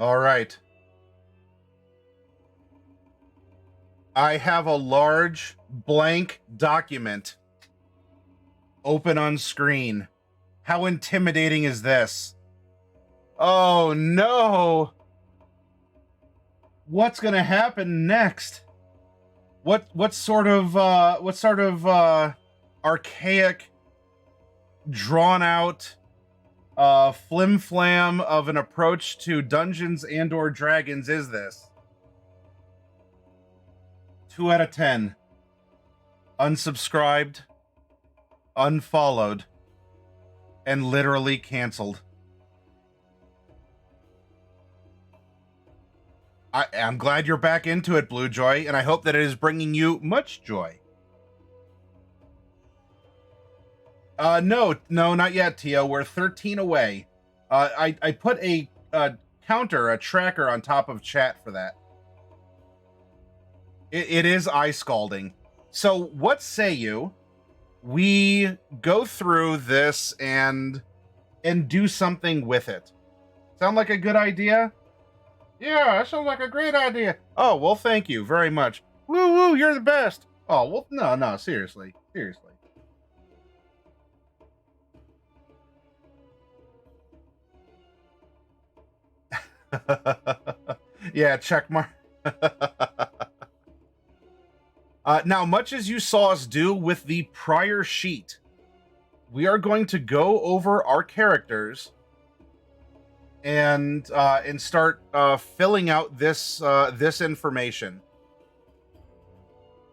All right. I have a large blank document open on screen. How intimidating is this? Oh no! What's gonna happen next? What sort of archaic, drawn out flim flam of an approach to Dungeons and or Dragons is this? 2 out of 10. Unsubscribed, unfollowed, and literally canceled. I'm glad you're back into it, Blue Joy, and I hope that it is bringing you much joy. No, not yet, Tio. We're 13 away. I put a counter, a tracker on top of chat for that. It is eye scalding. So what say you? We go through this and do something with it. Sound like a good idea? Yeah, that sounds like a great idea. Oh, well, thank you very much. Woo woo, you're the best. Oh, well, no, seriously. Yeah, check mark. Now, much as you saw us do with the prior sheet, we are going to go over our characters and start filling out this information.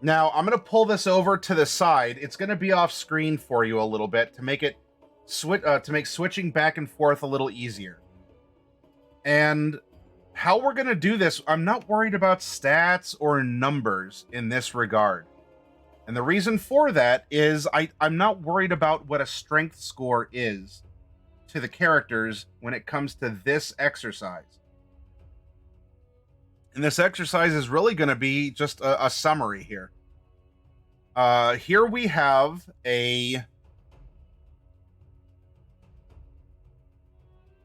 Now, I'm going to pull this over to the side. It's going to be off screen for you a little bit to make it switching back and forth a little easier. And how we're going to do this, I'm not worried about stats or numbers in this regard. And the reason for that is I'm not worried about what a strength score is to the characters when it comes to this exercise. And this exercise is really going to be just a summary here. Here we have a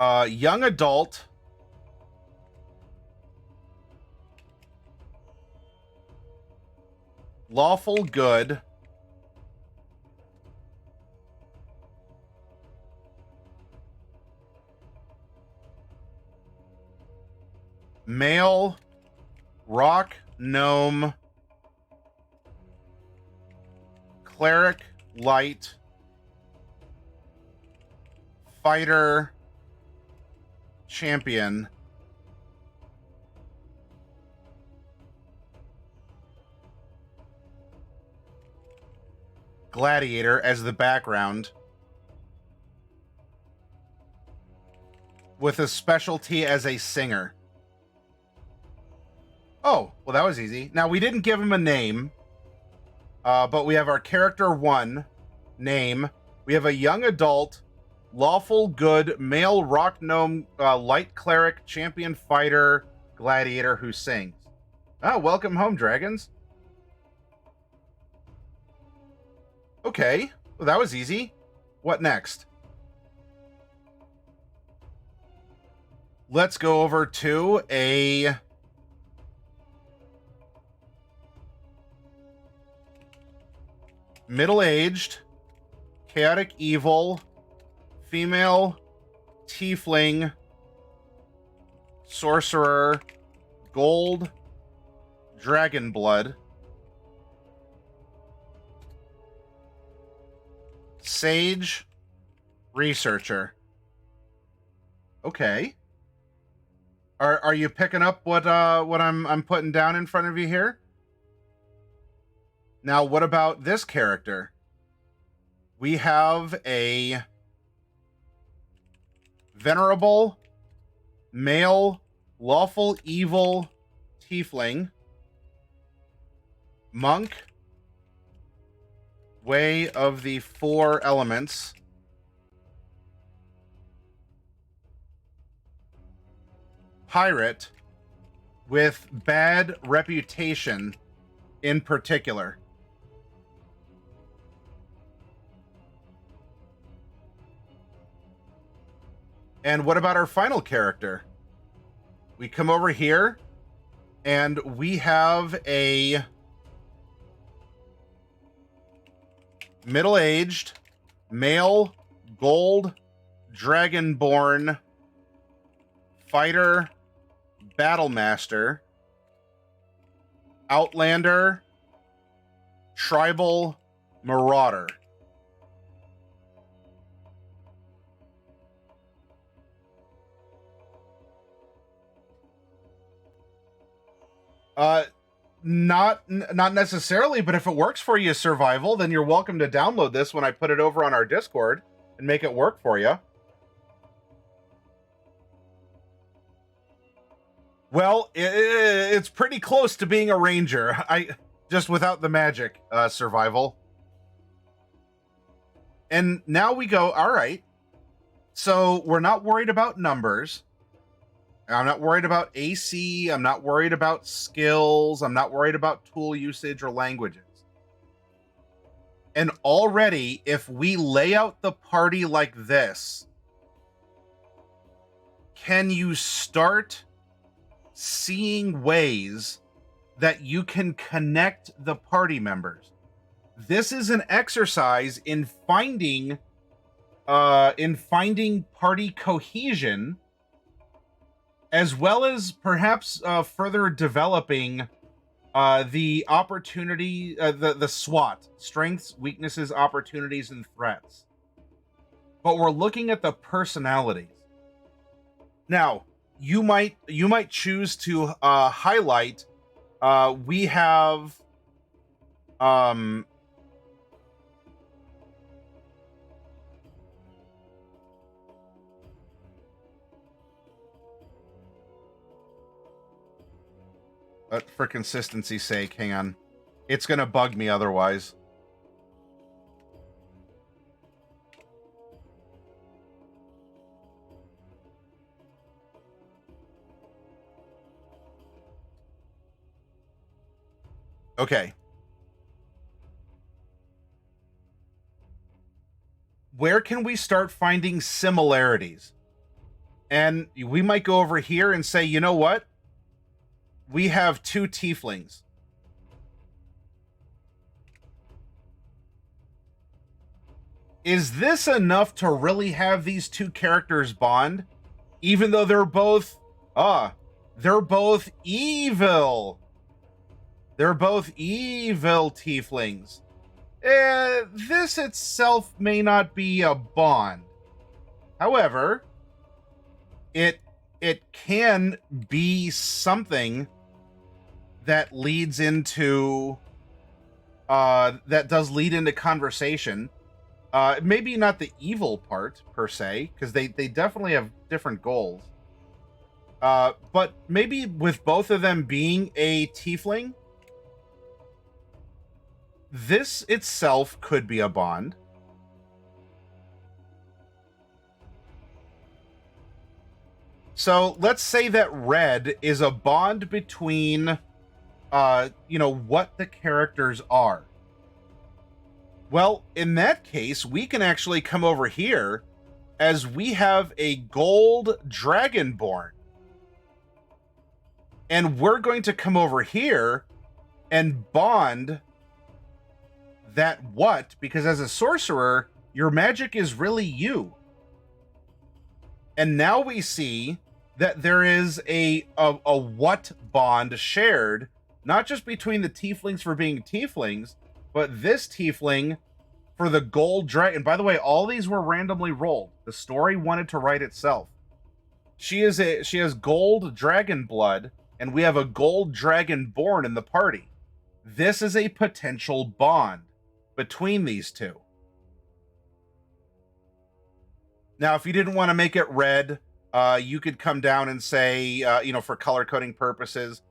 young adult lawful good male rock gnome cleric light fighter champion gladiator as the background with a specialty as a singer. Oh, well, that was easy. Now, we didn't give him a name, but we have our character 1 name. We have a young adult, lawful good, male rock gnome, light cleric, champion fighter, gladiator who sings. Oh, welcome home, dragons. Okay, well, that was easy. What next? Let's go over to a middle-aged, chaotic evil, female, tiefling, sorcerer, gold, dragon blood, sage, researcher. Okay. Are you picking up what I'm putting down in front of you here? Now, what about this character? We have a venerable, male, lawful evil tiefling, monk, way of the 4 elements, pirate with bad reputation in particular. And what about our final character? We come over here, and we have a middle-aged, male, gold, dragonborn, fighter, battle master, outlander, tribal, marauder. Not necessarily, but if it works for you, survival, then you're welcome to download this when I put it over on our Discord and make it work for you. Well, it's pretty close to being a ranger. Just without the magic, survival. And now we go, all right. So we're not worried about numbers. I'm not worried about AC. I'm not worried about skills. I'm not worried about tool usage or languages. And already, if we lay out the party like this, can you start seeing ways that you can connect the party members? This is an exercise in finding party cohesion, as well as perhaps further developing the opportunity, the SWOT, strengths, weaknesses, opportunities, and threats. But we're looking at the personalities. Now, you might choose to highlight. We have for consistency's sake, hang on. It's going to bug me otherwise. Okay. Where can we start finding similarities? And we might go over here and say, you know what? We have 2 tieflings. Is this enough to really have these 2 characters bond? Even though they're both evil. They're both evil tieflings. This itself may not be a bond. However, it can be something that leads into that does lead into conversation. Maybe not the evil part per se, because they definitely have different goals. But maybe with both of them being a tiefling, this itself could be a bond. So let's say that red is a bond between, what the characters are. Well, in that case, we can actually come over here as we have a gold dragonborn. And we're going to come over here and bond that what, because as a sorcerer, your magic is really you. And now we see that there is a what bond shared, not just between the tieflings for being tieflings, but this tiefling for the gold dragon. By the way, all these were randomly rolled. The story wanted to write itself. She has gold dragon blood, and we have a gold dragon born in the party. This is a potential bond between these 2. Now, if you didn't want to make it red, you could come down and say, for color coding purposes,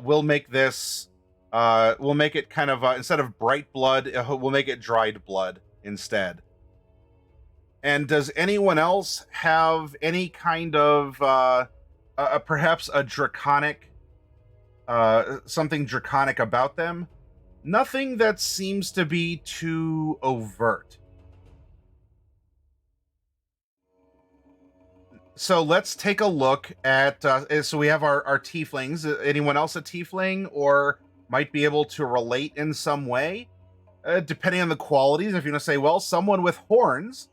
we'll make this, we'll make it kind of, instead of bright blood, we'll make it dried blood instead. And does anyone else have any kind of, perhaps a draconic, something draconic about them? Nothing that seems to be too overt. So let's take a look at, so we have our tieflings. Anyone else a tiefling or might be able to relate in some way? Depending on the qualities, if you want to say, well, someone with horns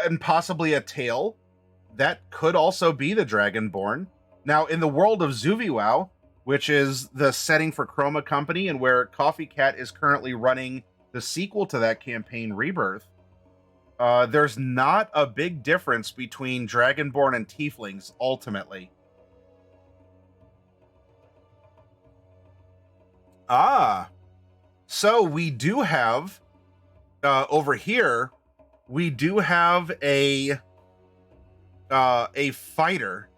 and possibly a tail, that could also be the Dragonborn. Now, in the world of Zuviwow, which is the setting for Chroma Company and where Coffee Cat is currently running the sequel to that campaign, Rebirth, there's not a big difference between Dragonborn and Tieflings, ultimately. So we do have, over here, we do have a fighter.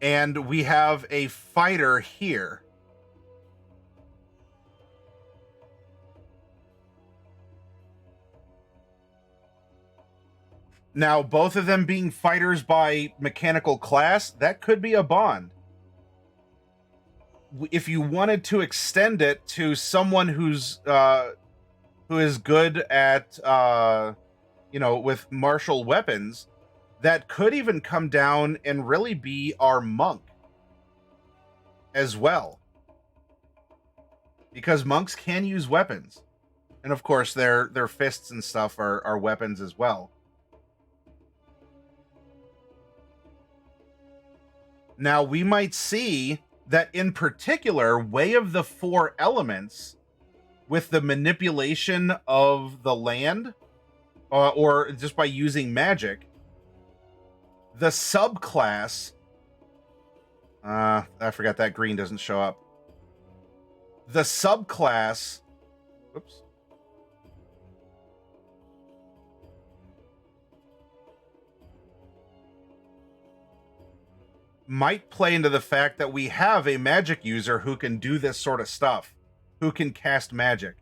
And we have a fighter here. Now, both of them being fighters by mechanical class, that could be a bond. If you wanted to extend it to someone who is good at, with martial weapons, that could even come down and really be our monk as well. Because monks can use weapons. And of course, their fists and stuff are weapons as well. Now, we might see that in particular, Way of the Four Elements, with the manipulation of the land, or just by using magic, the subclass... I forgot that green doesn't show up. The subclass... Oops. Might play into the fact that we have a magic user who can do this sort of stuff, who can cast magic.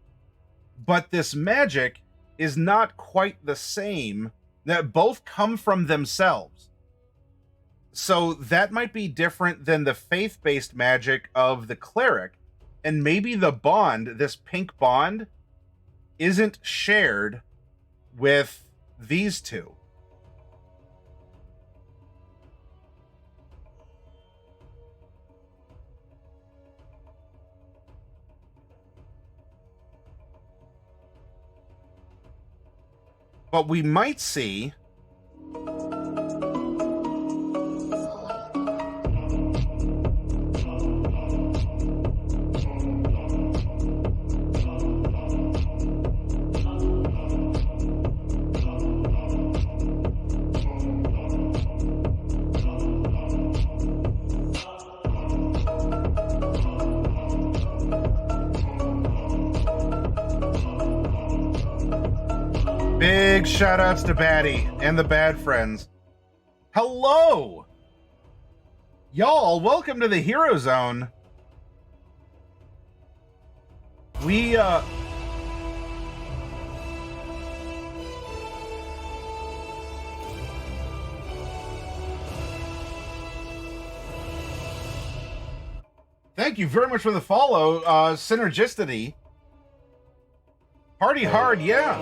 But this magic is not quite the same, that both come from themselves. So that might be different than the faith-based magic of the cleric, and maybe the bond, this pink bond, isn't shared with these two. But we might see... Big shout-outs to Batty and the Bad Friends. Hello! Y'all, welcome to the Hero Zone. We, Thank you very much for the follow, Synergisticity. Party hard, yeah.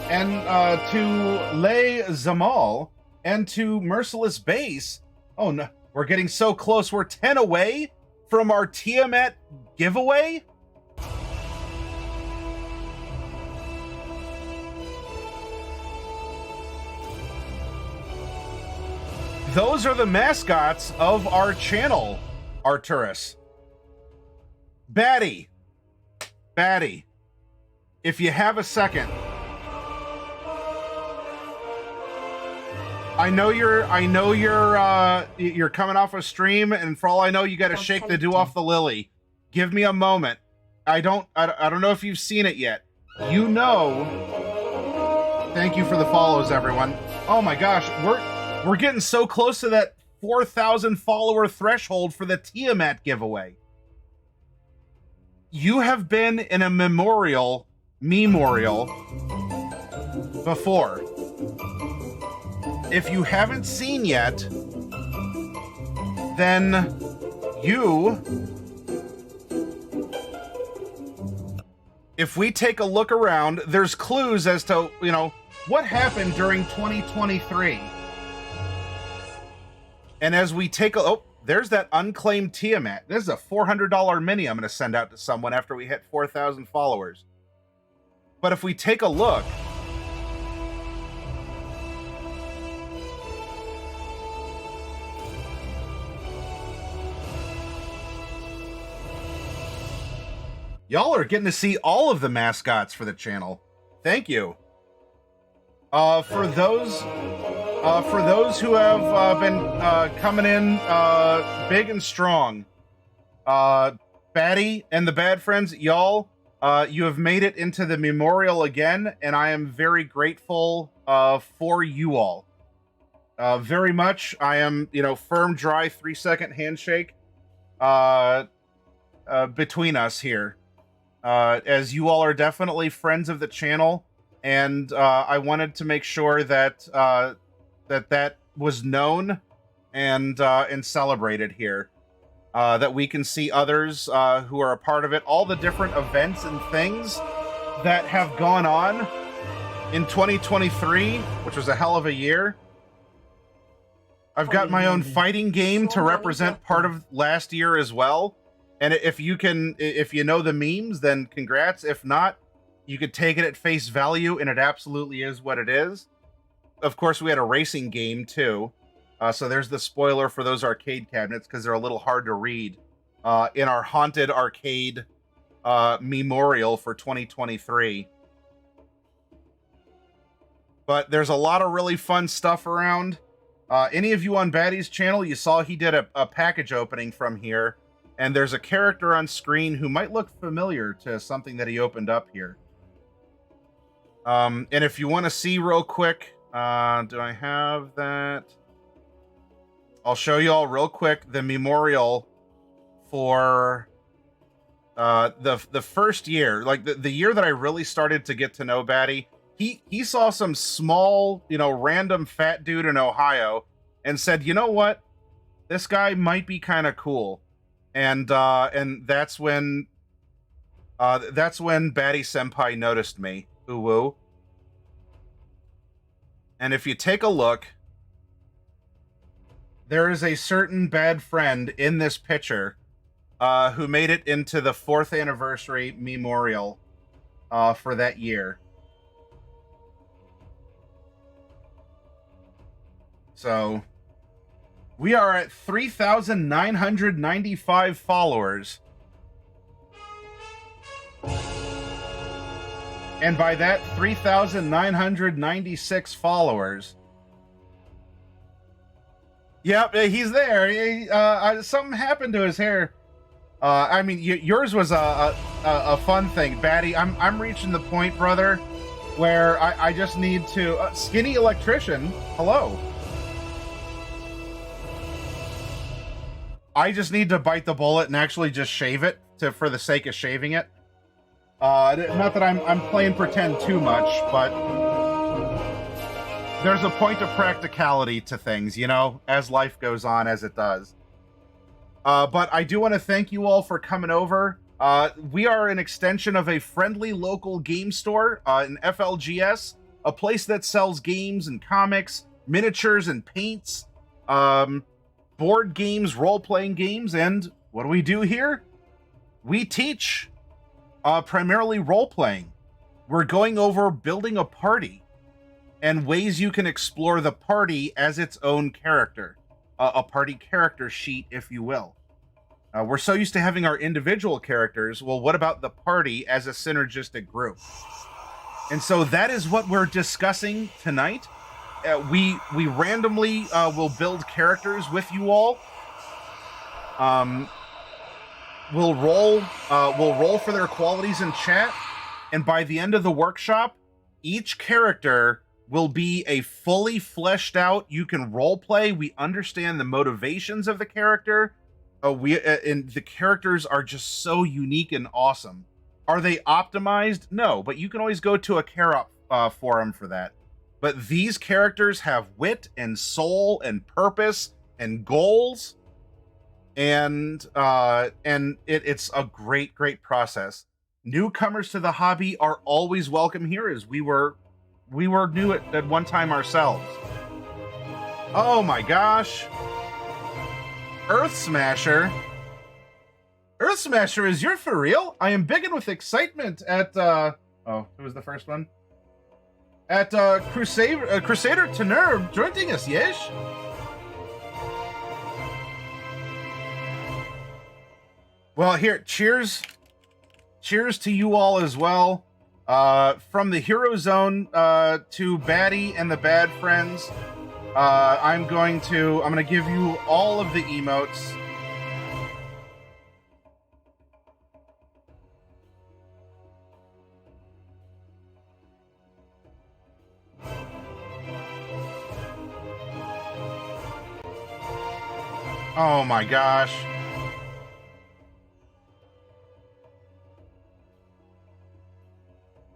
And to Lay Zamal and to Merciless Base. Oh no, we're getting so close. We're 10 away from our Tiamat giveaway. Those are the mascots of our channel, Arturus. Batty, if you have a second, I know you're coming off a stream, and for all I know, you got to shake the dew off the lily. Give me a moment. I don't know if you've seen it yet. You know. Thank you for the follows, everyone. Oh my gosh, we're getting so close to that 4,000 follower threshold for the Tiamat giveaway. You have been in a memorial before. If you haven't seen yet, then you if we take a look around, there's clues as to, you know, what happened during 2023. And as we take a, oh, there's that unclaimed Tiamat. This is a $400 mini I'm going to send out to someone after we hit 4,000 followers. But if we take a look, y'all are getting to see all of the mascots for the channel. Thank you. For those who have been coming in big and strong, Batty and the Bad Friends, y'all, you have made it into the memorial again, and I am very grateful for you all. Very much. I am, you know, firm, dry, 3-second handshake between us here. As you all are definitely friends of the channel, and I wanted to make sure that that was known and celebrated here. That we can see others who are a part of it, all the different events and things that have gone on in 2023, which was a hell of a year. I've got my own fighting game to represent part of last year as well. And if you know the memes, then congrats. If not, you could take it at face value, and it absolutely is what it is. Of course, we had a racing game, too. So there's the spoiler for those arcade cabinets, because they're a little hard to read. In our haunted arcade memorial for 2023. But there's a lot of really fun stuff around. Any of you on Batty's channel, you saw he did a package opening from here. And there's a character on screen who might look familiar to something that he opened up here. And if you want to see real quick, do I have that? I'll show you all real quick the memorial for the first year, like the year that I really started to get to know Batty. He saw some small, you know, random fat dude in Ohio and said, you know what, this guy might be kind of cool. And that's when Batty Senpai noticed me. Ooh woo. And if you take a look, there is a certain bad friend in this picture who made it into the 4th anniversary memorial for that year. So we are at 3,995 followers. And by that, 3,996 followers. Yep, he's there. Something happened to his hair. I mean, yours was a fun thing, Batty. I'm reaching the point, brother, where I just need to... skinny electrician, hello. I just need to bite the bullet and actually just shave it for the sake of shaving it. Not that I'm playing pretend too much, but there's a point of practicality to things, you know, as life goes on, as it does. But I do want to thank you all for coming over. We are an extension of a friendly local game store in FLGS, a place that sells games and comics, miniatures and paints, board games, role-playing games, and what do we do here? We teach primarily role-playing. We're going over building a party and ways you can explore the party as its own character. A party character sheet, if you will. We're so used to having our individual characters. Well, what about the party as a synergistic group? And so that is what we're discussing tonight. We randomly will build characters with you all. We'll roll for their qualities in chat, and by the end of the workshop, each character will be a fully fleshed out. You can role play. We understand the motivations of the character. And the characters are just so unique and awesome. Are they optimized? No, but you can always go to a care forum for that. But these characters have wit and soul and purpose and goals, and it's a great process. newcomers to the hobby are always welcome here, as we were new at one time ourselves. Oh my gosh. Earth Smasher. Earth Smasher, is you're for real? I am biggin' with excitement at oh, who was the first one? At Crusader Tenor joining us, yes? Well, here, cheers. Cheers to you all as well. From the Hero Zone to Batty and the Bad Friends, I'm gonna give you all of the emotes. Oh my gosh.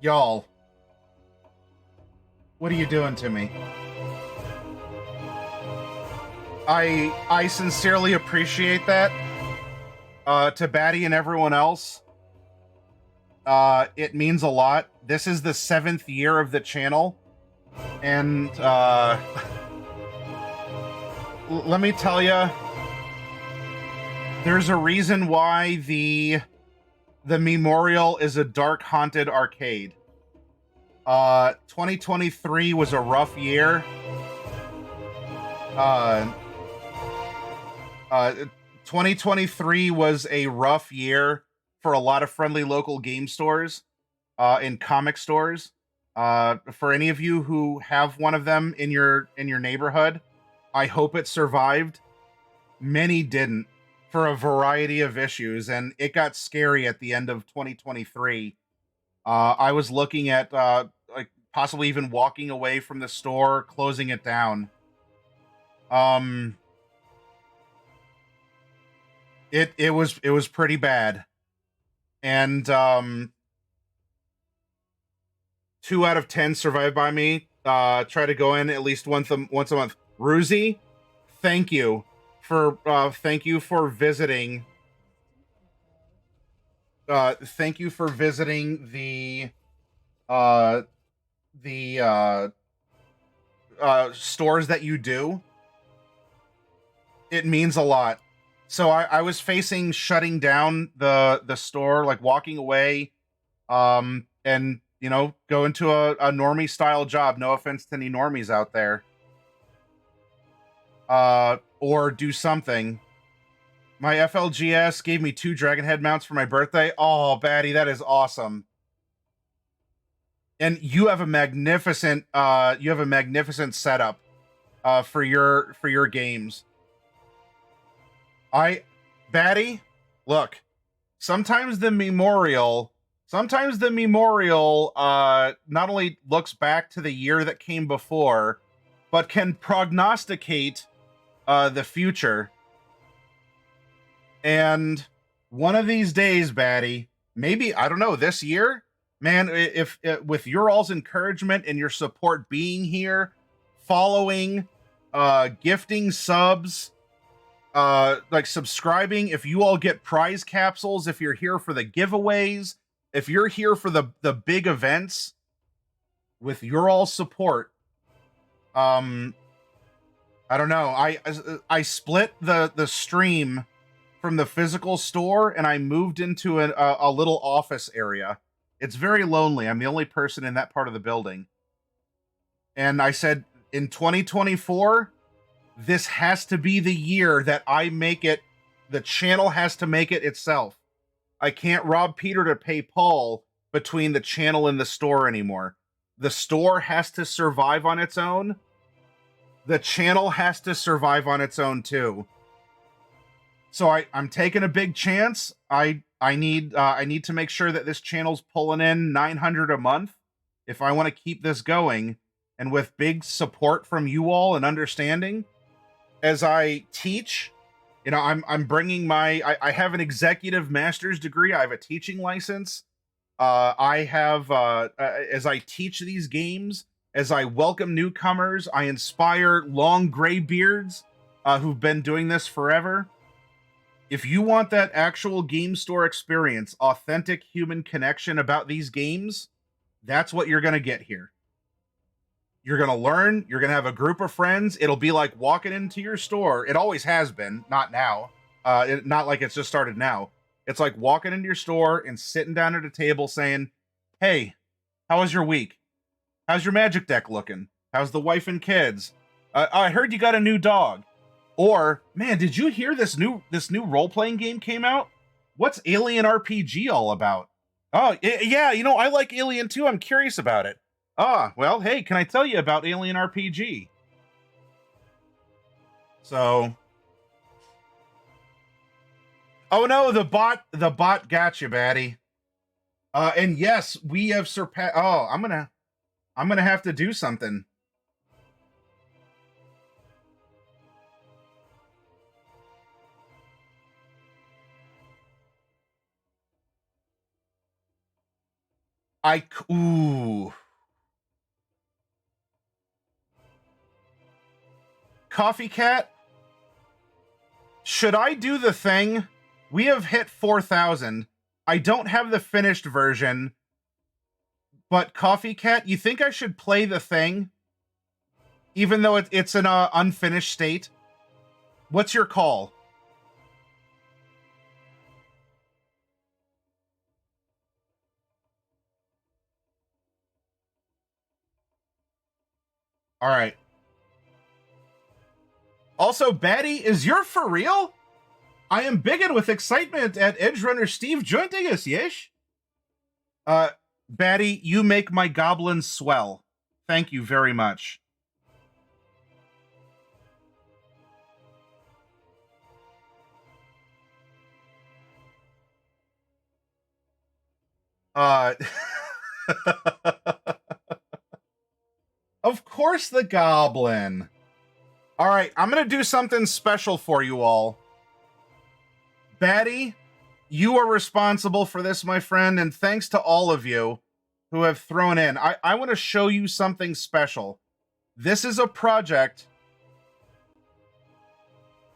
Y'all. What are you doing to me? I sincerely appreciate that. To Batty and everyone else. It means a lot. This is the 7th year of the channel. And let me tell you, there's a reason why the Memorial is a dark haunted arcade. 2023 was a rough year. 2023 was a rough year for a lot of friendly local game stores and comic stores. For any of you who have one of them in your neighborhood, I hope it survived. Many didn't, for a variety of issues, and it got scary at the end of 2023. I was looking at like possibly even walking away from the store, closing it down. It was pretty bad, and 2 out of 10 survived by me. Try to go in at least once a month. Ruzi, thank you for visiting. Thank you for visiting the stores that you do. It means a lot. So I was facing shutting down the store, like walking away, and you know, go into a normie style job. No offense to any normies out there. Or do something. My FLGS gave me 2 Dragon Head mounts for my birthday. Oh, Batty, that is awesome. And you have a magnificent setup for your games. Batty, look, sometimes the Memorial not only looks back to the year that came before, but can prognosticate the future. And one of these days, Batty, maybe, I don't know, this year, man, if with your all's encouragement and your support being here, following, gifting subs, like subscribing, if you all get prize capsules, if you're here for the giveaways, if you're here for the big events, with your all support, I don't know, I split the stream from the physical store, and I moved into a little office area. It's very lonely. I'm the only person in that part of the building. And I said, in 2024, this has to be the year that I make it. The channel has to make it itself. I can't rob Peter to pay Paul between the channel and the store anymore. The store has to survive on its own. The channel has to survive on its own too. So I'm taking a big chance. I need to make sure that this channel's pulling in 900 a month if I want to keep this going, and with big support from you all and understanding as I teach. You know, I'm bringing I have an executive master's degree. I have a teaching license. I have as I teach these games, as I welcome newcomers, I inspire long gray beards who've been doing this forever. If you want that actual game store experience, authentic human connection about these games, that's what you're going to get here. You're going to learn, you're going to have a group of friends. It'll be like walking into your store. It always has been, not now. Not like it's just started now. It's like walking into your store and sitting down at a table saying, "Hey, how was your week? How's your magic deck looking? How's the wife and kids? I heard you got a new dog." Or, "Man, did you hear this new role-playing game came out? What's Alien RPG all about?" "Oh, yeah, I like Alien too. I'm curious about it." "Ah, well, hey, can I tell you about Alien RPG?" So, oh no, the bot got you, baddie. And yes, we have surpassed. Oh, I'm gonna have to do something. Ooh. Coffee Cat, should I do the thing? We have hit 4,000. I don't have the finished version, but Coffee Cat, you think I should play the thing? Even though it's in a unfinished state? What's your call? All right. Also, Batty, is your for real? I am biggin with excitement at Edge Runner Steve joining us, yes? Batty, you make my goblins swell. Thank you very much. Uh, of course, the goblin. All right, I'm going to do something special for you all. Batty, you are responsible for this, my friend, and thanks to all of you who have thrown in. I want to show you something special. This is a project.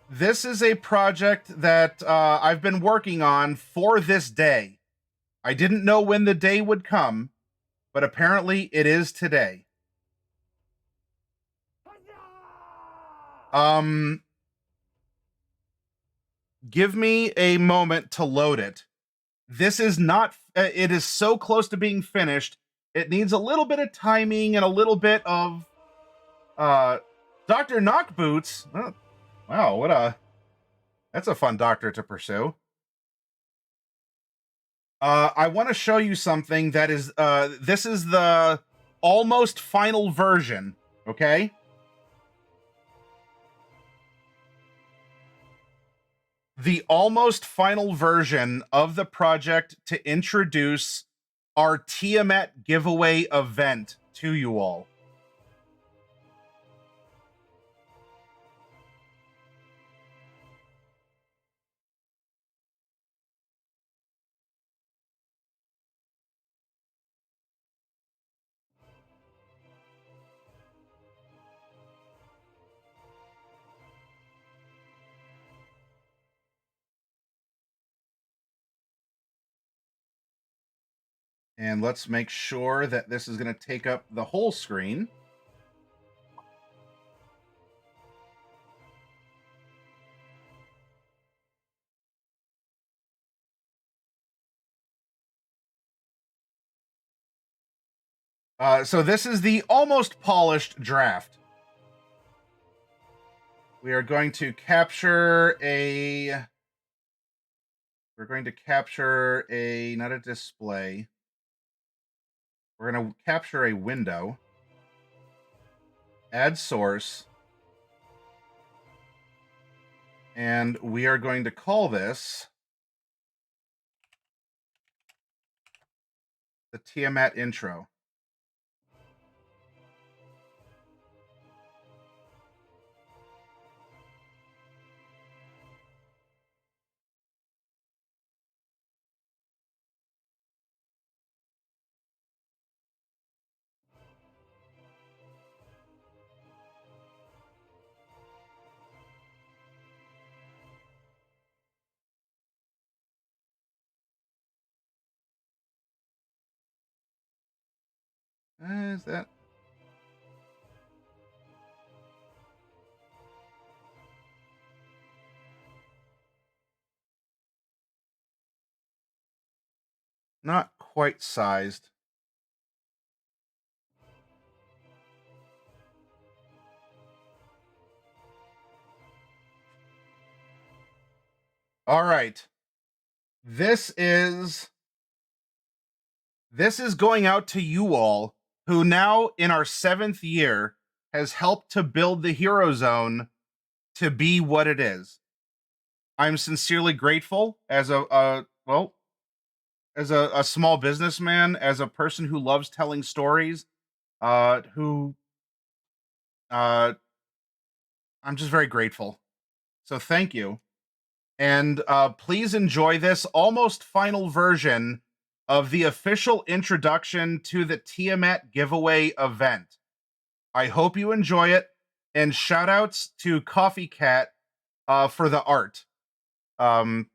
This is a project that I've been working on for this day. I didn't know when the day would come, but apparently it is today. Give me a moment to load it. This is not, it is so close to being finished. It needs a little bit of timing and a little bit of, Dr. Knockboots. Oh, wow, that's a fun doctor to pursue. I want to show you something that is, this is the almost final version, okay? The almost final version of the project to introduce our Tiamat giveaway event to you all. And let's make sure that this is going to take up the whole screen. So this is the almost polished draft. We are going to capture a... We're going to capture a... Not a display. We're going to capture a window. Add source. And we are going to call this the Tiamat intro. Is that? Not quite sized. All right. This is this is going out to you all who now in our 7th year has helped to build the Hero Zone to be what it is. I'm sincerely grateful as a small businessman, as a person who loves telling stories, who I'm just very grateful. So thank you. And please enjoy this almost final version of the official introduction to the Tiamat giveaway event. I hope you enjoy it, and shout outs to Coffee Cat for the art. Um,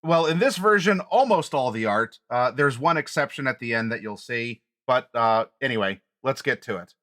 well, in this version, almost all the art. There's one exception at the end that you'll see, but anyway, let's get to it.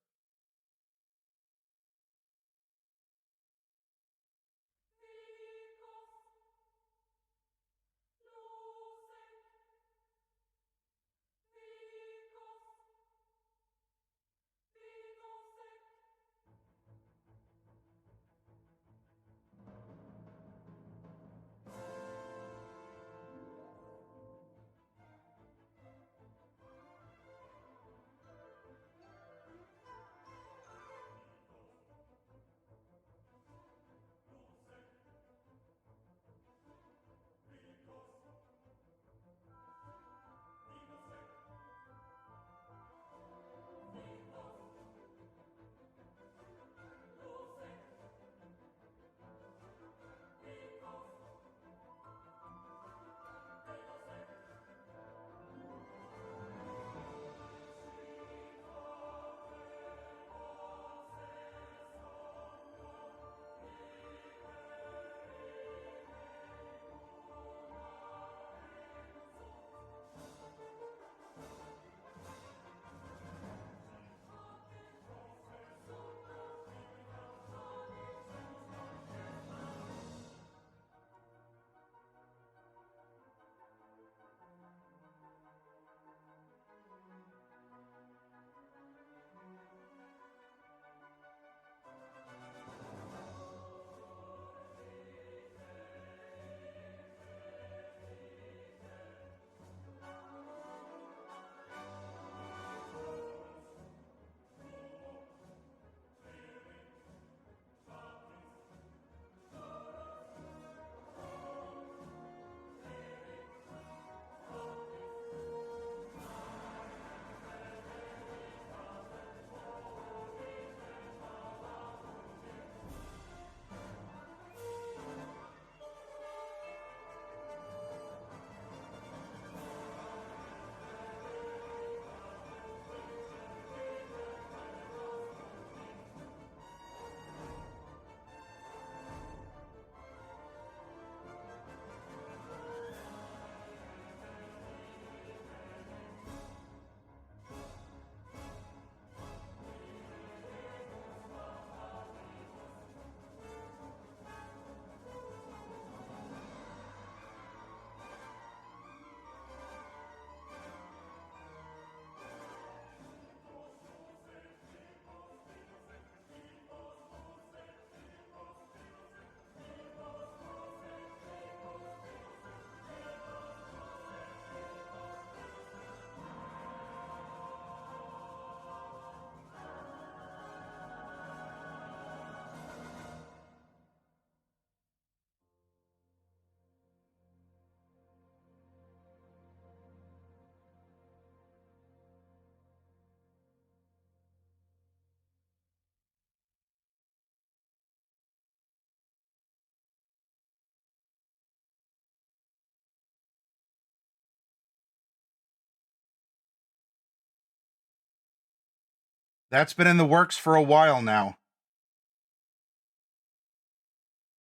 That's been in the works for a while now.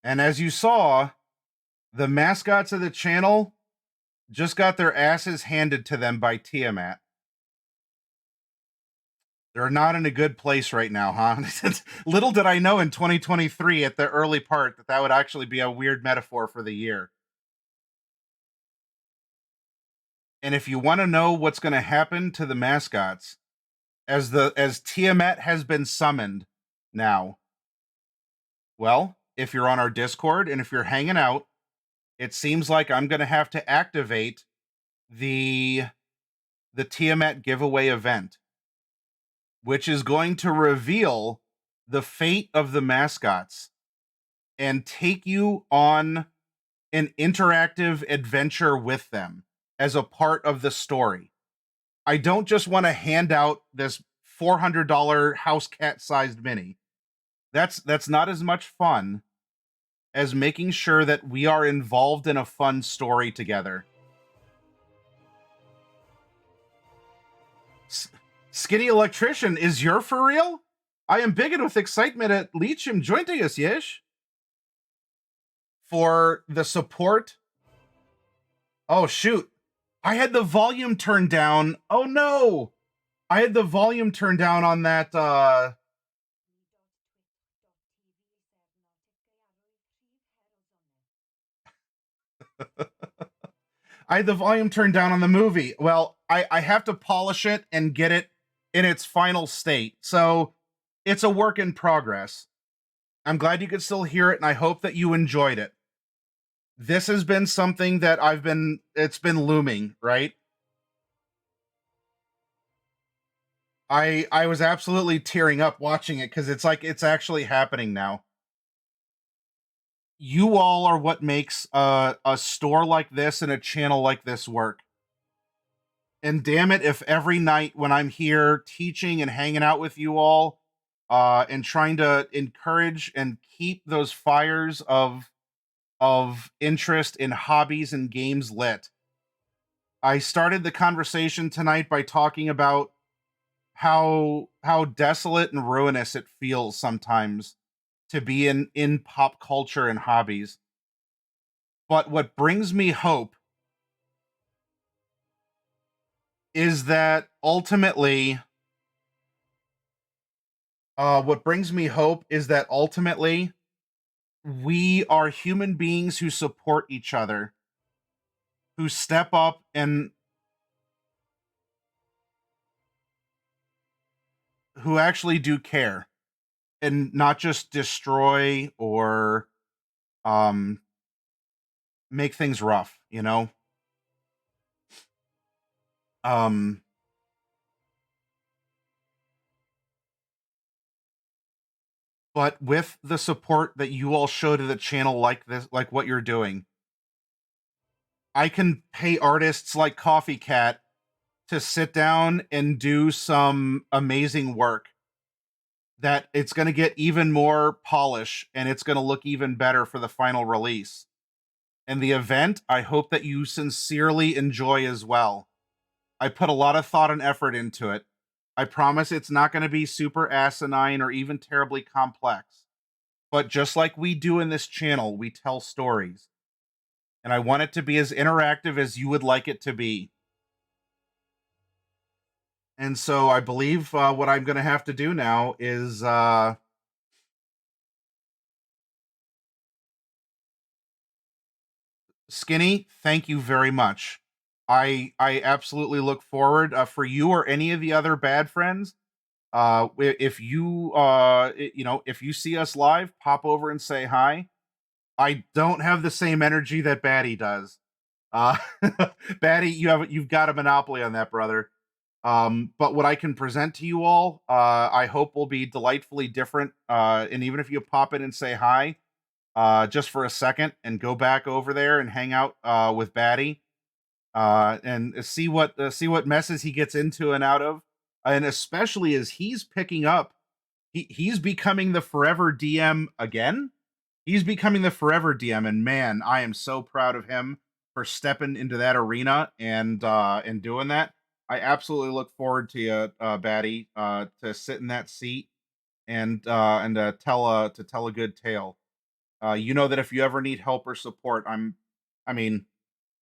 And as you saw, the mascots of the channel just got their asses handed to them by Tiamat. They're not in a good place right now, huh? Little did I know in 2023 at the early part that that would actually be a weird metaphor for the year. And if you want to know what's going to happen to the mascots as Tiamat has been summoned now, well, if you're on our Discord and if you're hanging out, it seems like I'm going to have to activate the the Tiamat giveaway event, which is going to reveal the fate of the mascots and take you on an interactive adventure with them as a part of the story. I don't just want to hand out this $400 house cat sized mini. That's not as much fun as making sure that we are involved in a fun story together. Skinny Electrician, is your for real? I am big with excitement at Leachum joining us, yes? For the support. Oh, shoot. I had the volume turned down. Oh, no. I had the volume turned down on that. I had the volume turned down on the movie. Well, I have to polish it and get it in its final state. So it's a work in progress. I'm glad you could still hear it, and I hope that you enjoyed it. This has been something that it's been looming, right? I was absolutely tearing up watching it because it's like it's actually happening now. You all are what makes a store like this and a channel like this work. And damn it, if every night when I'm here teaching and hanging out with you all, and trying to encourage and keep those fires of interest in hobbies and games lit. I started the conversation tonight by talking about how desolate and ruinous it feels sometimes to be in pop culture and hobbies. But what brings me hope is that ultimately we are human beings who support each other, who step up and who actually do care and not just destroy or um make things rough, you know? Um but with the support that you all show to the channel like this, like what you're doing, I can pay artists like Coffee Cat to sit down and do some amazing work that it's going to get even more polish and it's going to look even better for the final release. And the event, I hope that you sincerely enjoy as well. I put a lot of thought and effort into it. I promise it's not going to be super asinine or even terribly complex. But just like we do in this channel, we tell stories. And I want it to be as interactive as you would like it to be. And so I believe what I'm going to have to do now is Skinny, thank you very much. I absolutely look forward for you or any of the other bad friends. If you if you see us live, pop over and say hi. I don't have the same energy that Batty does. Uh, Batty, you've got a monopoly on that, brother. But what I can present to you all, I hope will be delightfully different. And even if you pop in and say hi, just for a second, and go back over there and hang out with Batty, and see what messes he gets into and out of, and especially as he's picking up, he's becoming the forever DM again. He's becoming the forever DM, and man, I am so proud of him for stepping into that arena and doing that. I absolutely look forward to you, Batty, to sit in that seat and tell a good tale. You know that if you ever need help or support, I mean,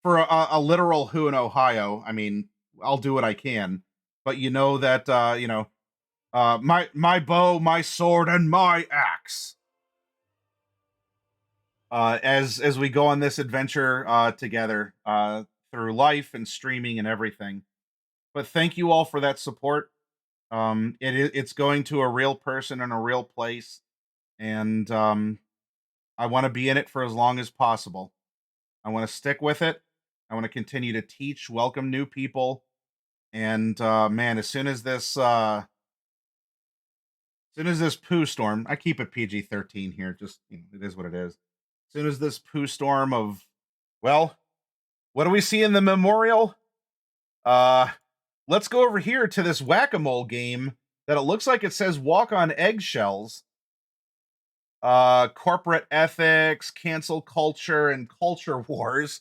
for a literal who in Ohio, I mean, I'll do what I can. But you know that My bow, my sword, and my axe. As we go on this adventure together through life and streaming and everything. But thank you all for that support. It's going to a real person in a real place, and I want to be in it for as long as possible. I want to stick with it. I want to continue to teach, welcome new people, and man, as soon as this poo storm, I keep it PG-13 here. Just it is what it is. As soon as this poo storm of, well, what do we see in the memorial? Uh, let's go over here to this whack-a-mole game that it looks like it says walk on eggshells. Corporate ethics, cancel culture, and culture wars.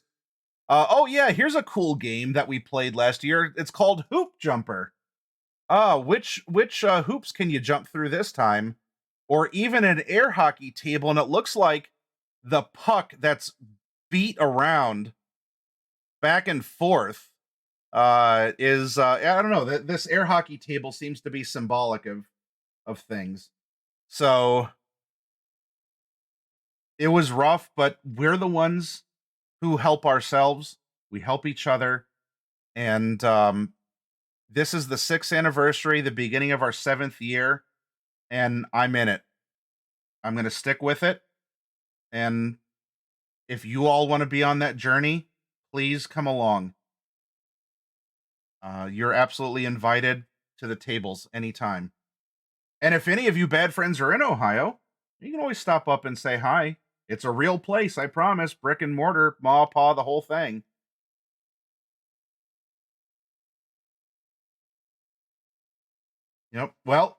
Oh yeah, here's a cool game that we played last year. It's called Hoop Jumper. Which hoops can you jump through this time? Or even an air hockey table, and it looks like the puck that's beat around back and forth is I don't know. This air hockey table seems to be symbolic of things. So it was rough, but we're the ones who help ourselves. We help each other, and this is the 6th anniversary, the beginning of our 7th year, and I'm in it. I'm going to stick with it, and if you all want to be on that journey, please come along. You're absolutely invited to the tables anytime. And if any of you bad friends are in Ohio, you can always stop up and say hi. It's a real place, I promise. Brick and mortar, ma, pa, the whole thing. Yep. Well,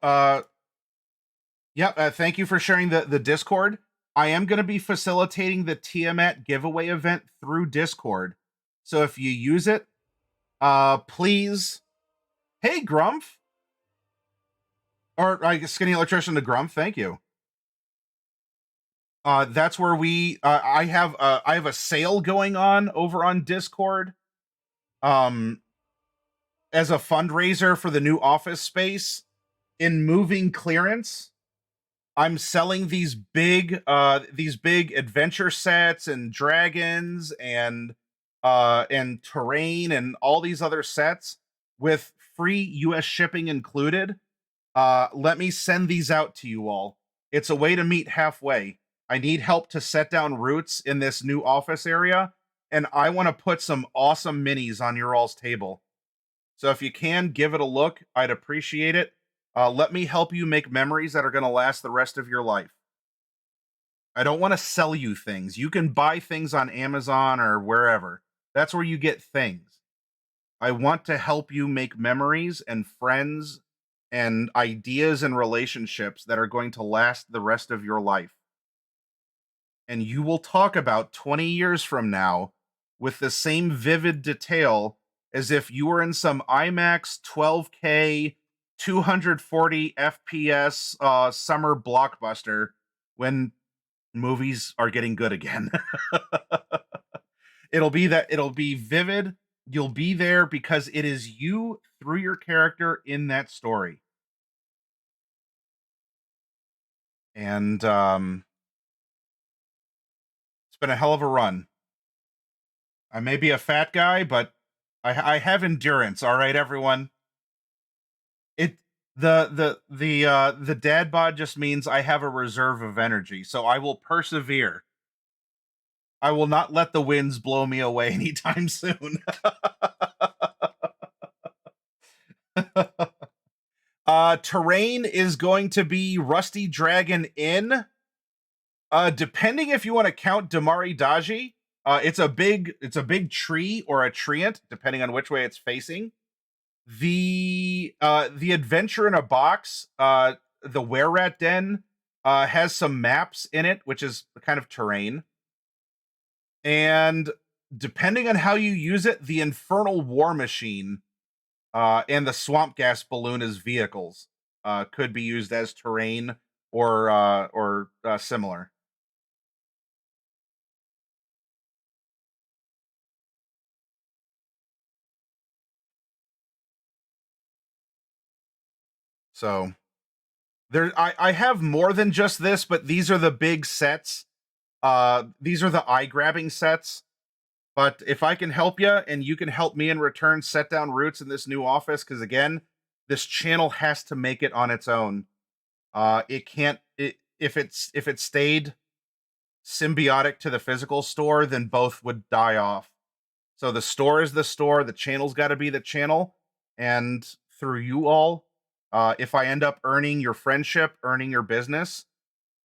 thank you for sharing the Discord. I am going to be facilitating the Tiamat giveaway event through Discord. So if you use it, please. Hey, Grumph. Or I guess Skinny Electrician to Grumph. Thank you. That's where we. I have a sale going on over on Discord. Um, as a fundraiser for the new office space in moving clearance. I'm selling these big adventure sets and dragons and terrain and all these other sets with free US shipping included. Let me send these out to you all. It's a way to meet halfway. I need help to set down roots in this new office area, and I want to put some awesome minis on your all's table. So if you can give it a look, I'd appreciate it. Let me help you make memories that are going to last the rest of your life. I don't want to sell you things. You can buy things on Amazon or wherever. That's where you get things. I want to help you make memories and friends and ideas and relationships that are going to last the rest of your life. And you will talk about 20 years from now with the same vivid detail as if you were in some IMAX 12K 240 FPS summer blockbuster when movies are getting good again. It'll be vivid. You'll be there because it is you through your character in that story. And it's been a hell of a run. I may be a fat guy, but I have endurance. All right, everyone. It the dad bod just means I have a reserve of energy, so I will persevere. I will not let the winds blow me away anytime soon. Terrain is going to be Rusty Dragon Inn. Depending if you want to count Damari Daji, it's a big tree or a treant, depending on which way it's facing. The adventure in a box, the Were Rat Den, has some maps in it, which is kind of terrain. And depending on how you use it, the Infernal War Machine and the Swamp Gas Balloon as vehicles could be used as terrain or similar. So I have more than just this, but these are the big sets. These are the eye-grabbing sets. But if I can help you and you can help me in return set down roots in this new office, because again, this channel has to make it on its own. It can't. If it stayed symbiotic to the physical store, then both would die off. So the store is the store. The channel's got to be the channel, and through you all, if I end up earning your friendship, earning your business,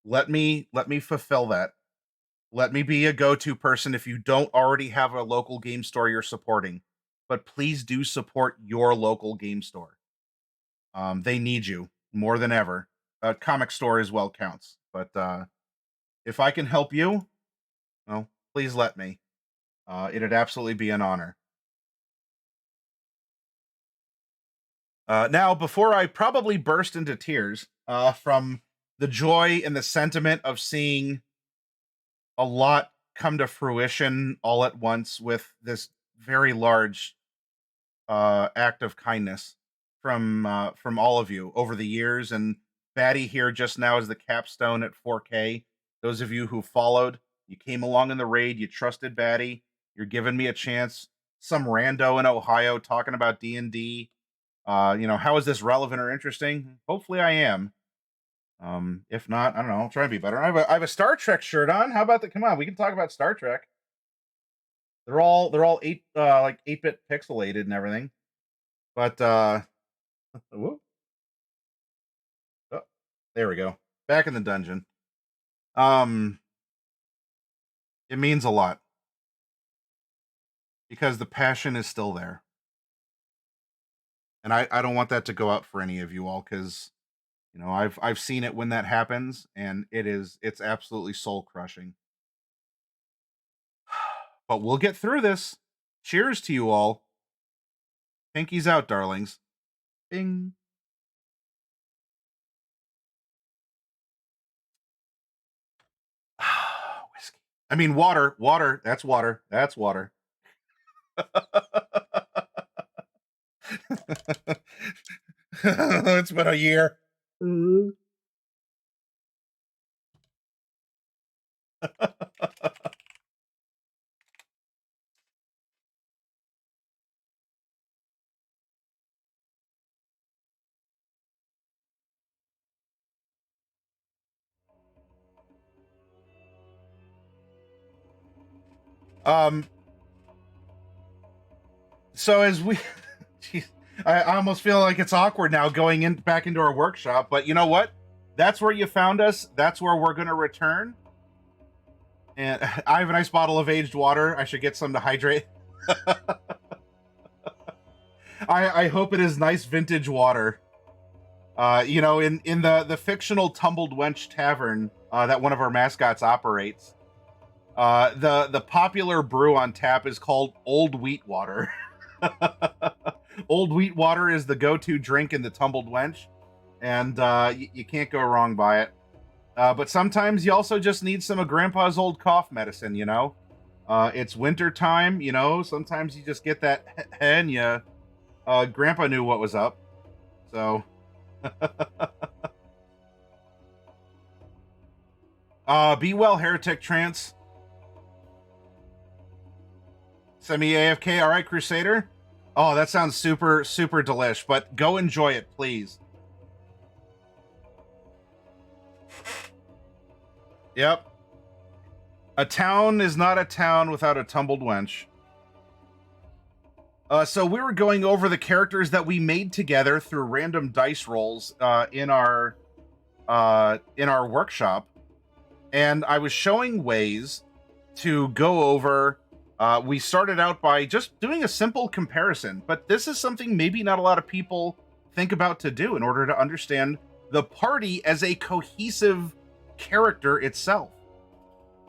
let me fulfill that. Let me be a go-to person if you don't already have a local game store you're supporting. But please do support your local game store. They need you more than ever. A comic store as well counts. But if I can help you, well, please let me. It'd absolutely be an honor. Now, before I probably burst into tears from the joy and the sentiment of seeing a lot come to fruition all at once with this very large act of kindness from all of you over the years, and Batty here just now is the capstone at 4K. Those of you who followed, you came along in the raid, you trusted Batty, you're giving me a chance. Some rando in Ohio talking about D&D. How is this relevant or interesting? Hopefully I am. If not, I don't know. I'll try and be better. I have a Star Trek shirt on. How about that? Come on, we can talk about Star Trek. They're all 8-bit pixelated and everything. But whoop. Oh, there we go. Back in the dungeon. It means a lot because the passion is still there. And I don't want that to go out for any of you all, because I've seen it when that happens, and it's absolutely soul crushing. But we'll get through this. Cheers to you all. Pinkies out, darlings. Bing. Whiskey. I mean, water. Water. That's water. That's water. It's been a year. So as we, geez, I almost feel like it's awkward now going back into our workshop, but you know what? That's where you found us. That's where we're going to return. And I have a nice bottle of aged water. I should get some to hydrate. I hope it is nice vintage water. In the fictional Tumbled Wench Tavern that one of our mascots operates, the popular brew on tap is called Old Wheat Water. Old Wheat Water is the go-to drink in the Tumbled Wench, and you can't go wrong by it. But sometimes you also just need some of Grandpa's old cough medicine, It's winter time, sometimes you just get that and Grandpa knew what was up. So be well, Heretic Trance. Semi AFK, all right, Crusader. Oh, that sounds super, super delish, but go enjoy it, please. Yep. A town is not a town without a tumbled wench. So we were going over the characters that we made together through random dice rolls in our workshop, and I was showing ways to go over. We started out by just doing a simple comparison, but this is something maybe not a lot of people think about to do in order to understand the party as a cohesive character itself.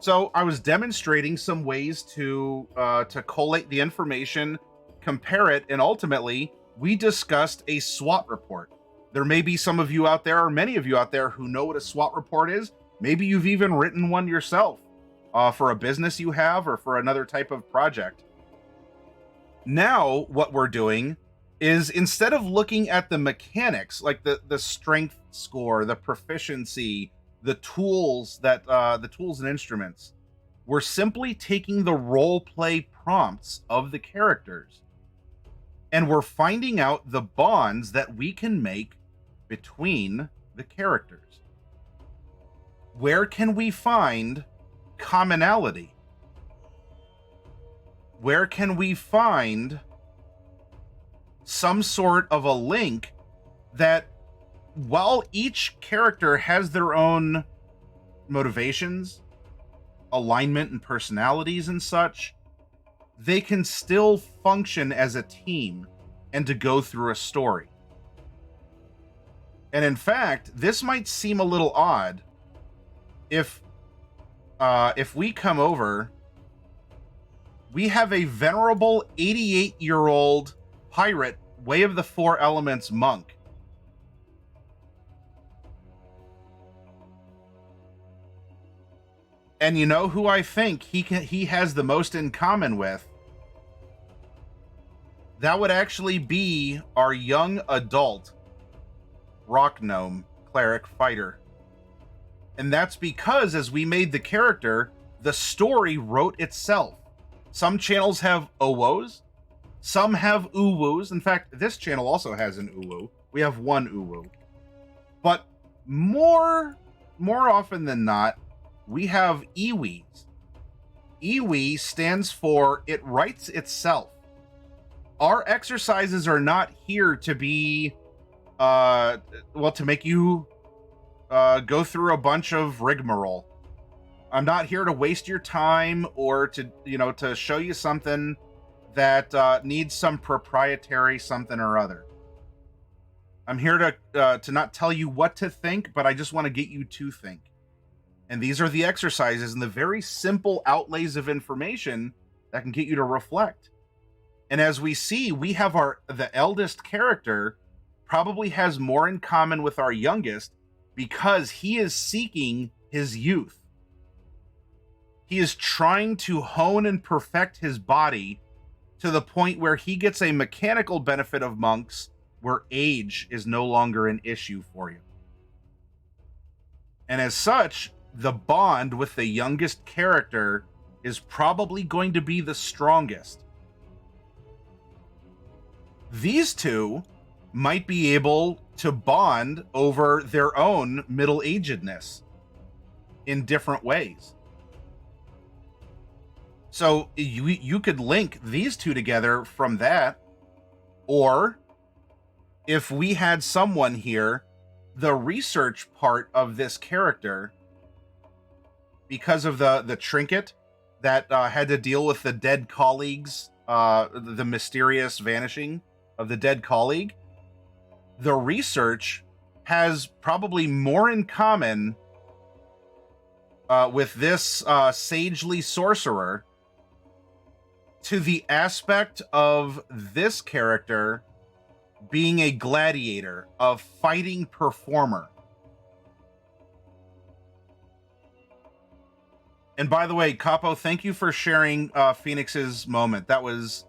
So I was demonstrating some ways to collate the information, compare it, and ultimately we discussed a SWOT report. There may be some of you out there, or many of you out there, who know what a SWOT report is. Maybe you've even written one yourself. For a business you have or for another type of project. Now, what we're doing is instead of looking at the mechanics, like the strength score, the proficiency, the tools and instruments, we're simply taking the role play prompts of the characters and we're finding out the bonds that we can make between the characters. Where can we find commonality? Where can we find some sort of a link that, while each character has their own motivations, alignment, and personalities and such, they can still function as a team and to go through a story. And in fact, this might seem a little odd if we come over. We have a venerable 88-year-old pirate, Way of the Four Elements monk. And you know who I think he has the most in common with? That would actually be our young adult rock gnome cleric fighter. And that's because as we made the character, the story wrote itself. Some channels have OWOs, some have uwus. In fact, this channel also has an uwu. We have one uwu. But more often than not, we have iwis. Iwi stands for it writes itself. Our exercises are not here to be, to make you go through a bunch of rigmarole. I'm not here to waste your time or to show you something that needs some proprietary something or other. I'm here to not tell you what to think, but I just want to get you to think. And these are the exercises and the very simple outlays of information that can get you to reflect. And as we see, we have the eldest character probably has more in common with our youngest because he is seeking his youth. He is trying to hone and perfect his body to the point where he gets a mechanical benefit of monks where age is no longer an issue for you. And as such, the bond with the youngest character is probably going to be the strongest. These two might be able to bond over their own middle-agedness in different ways. So you could link these two together from that, or if we had someone here, the research part of this character, because of the trinket that had to deal with the dead colleagues, the mysterious vanishing of the dead colleague, the research has probably more in common with this sagely sorcerer to the aspect of this character being a gladiator, a fighting performer. And by the way, Capo, thank you for sharing Phoenix's moment. That was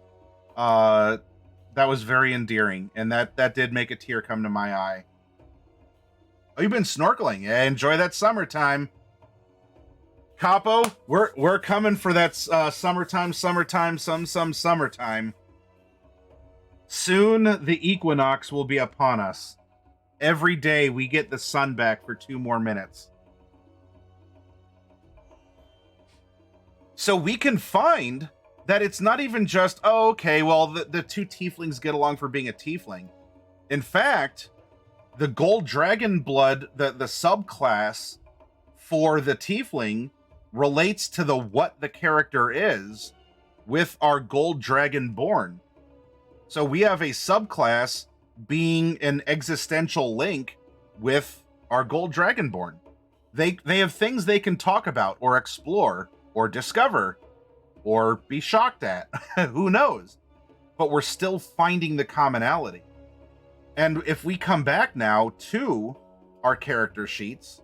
very endearing, and that did make a tear come to my eye. Oh, you've been snorkeling. Yeah, enjoy that summertime. Capo, we're coming for that summertime, summertime. Soon the equinox will be upon us. Every day we get the sun back for 2 more minutes. So we can find that it's not even just, oh, okay, well, the 2 tieflings get along for being a tiefling. In fact, the gold dragon blood, the subclass for the tiefling, relates to what the character is with our gold dragonborn. So we have a subclass being an existential link with our gold dragonborn. They have things they can talk about or explore or discover or be shocked at. Who knows? But we're still finding the commonality. And if we come back now to our character sheets,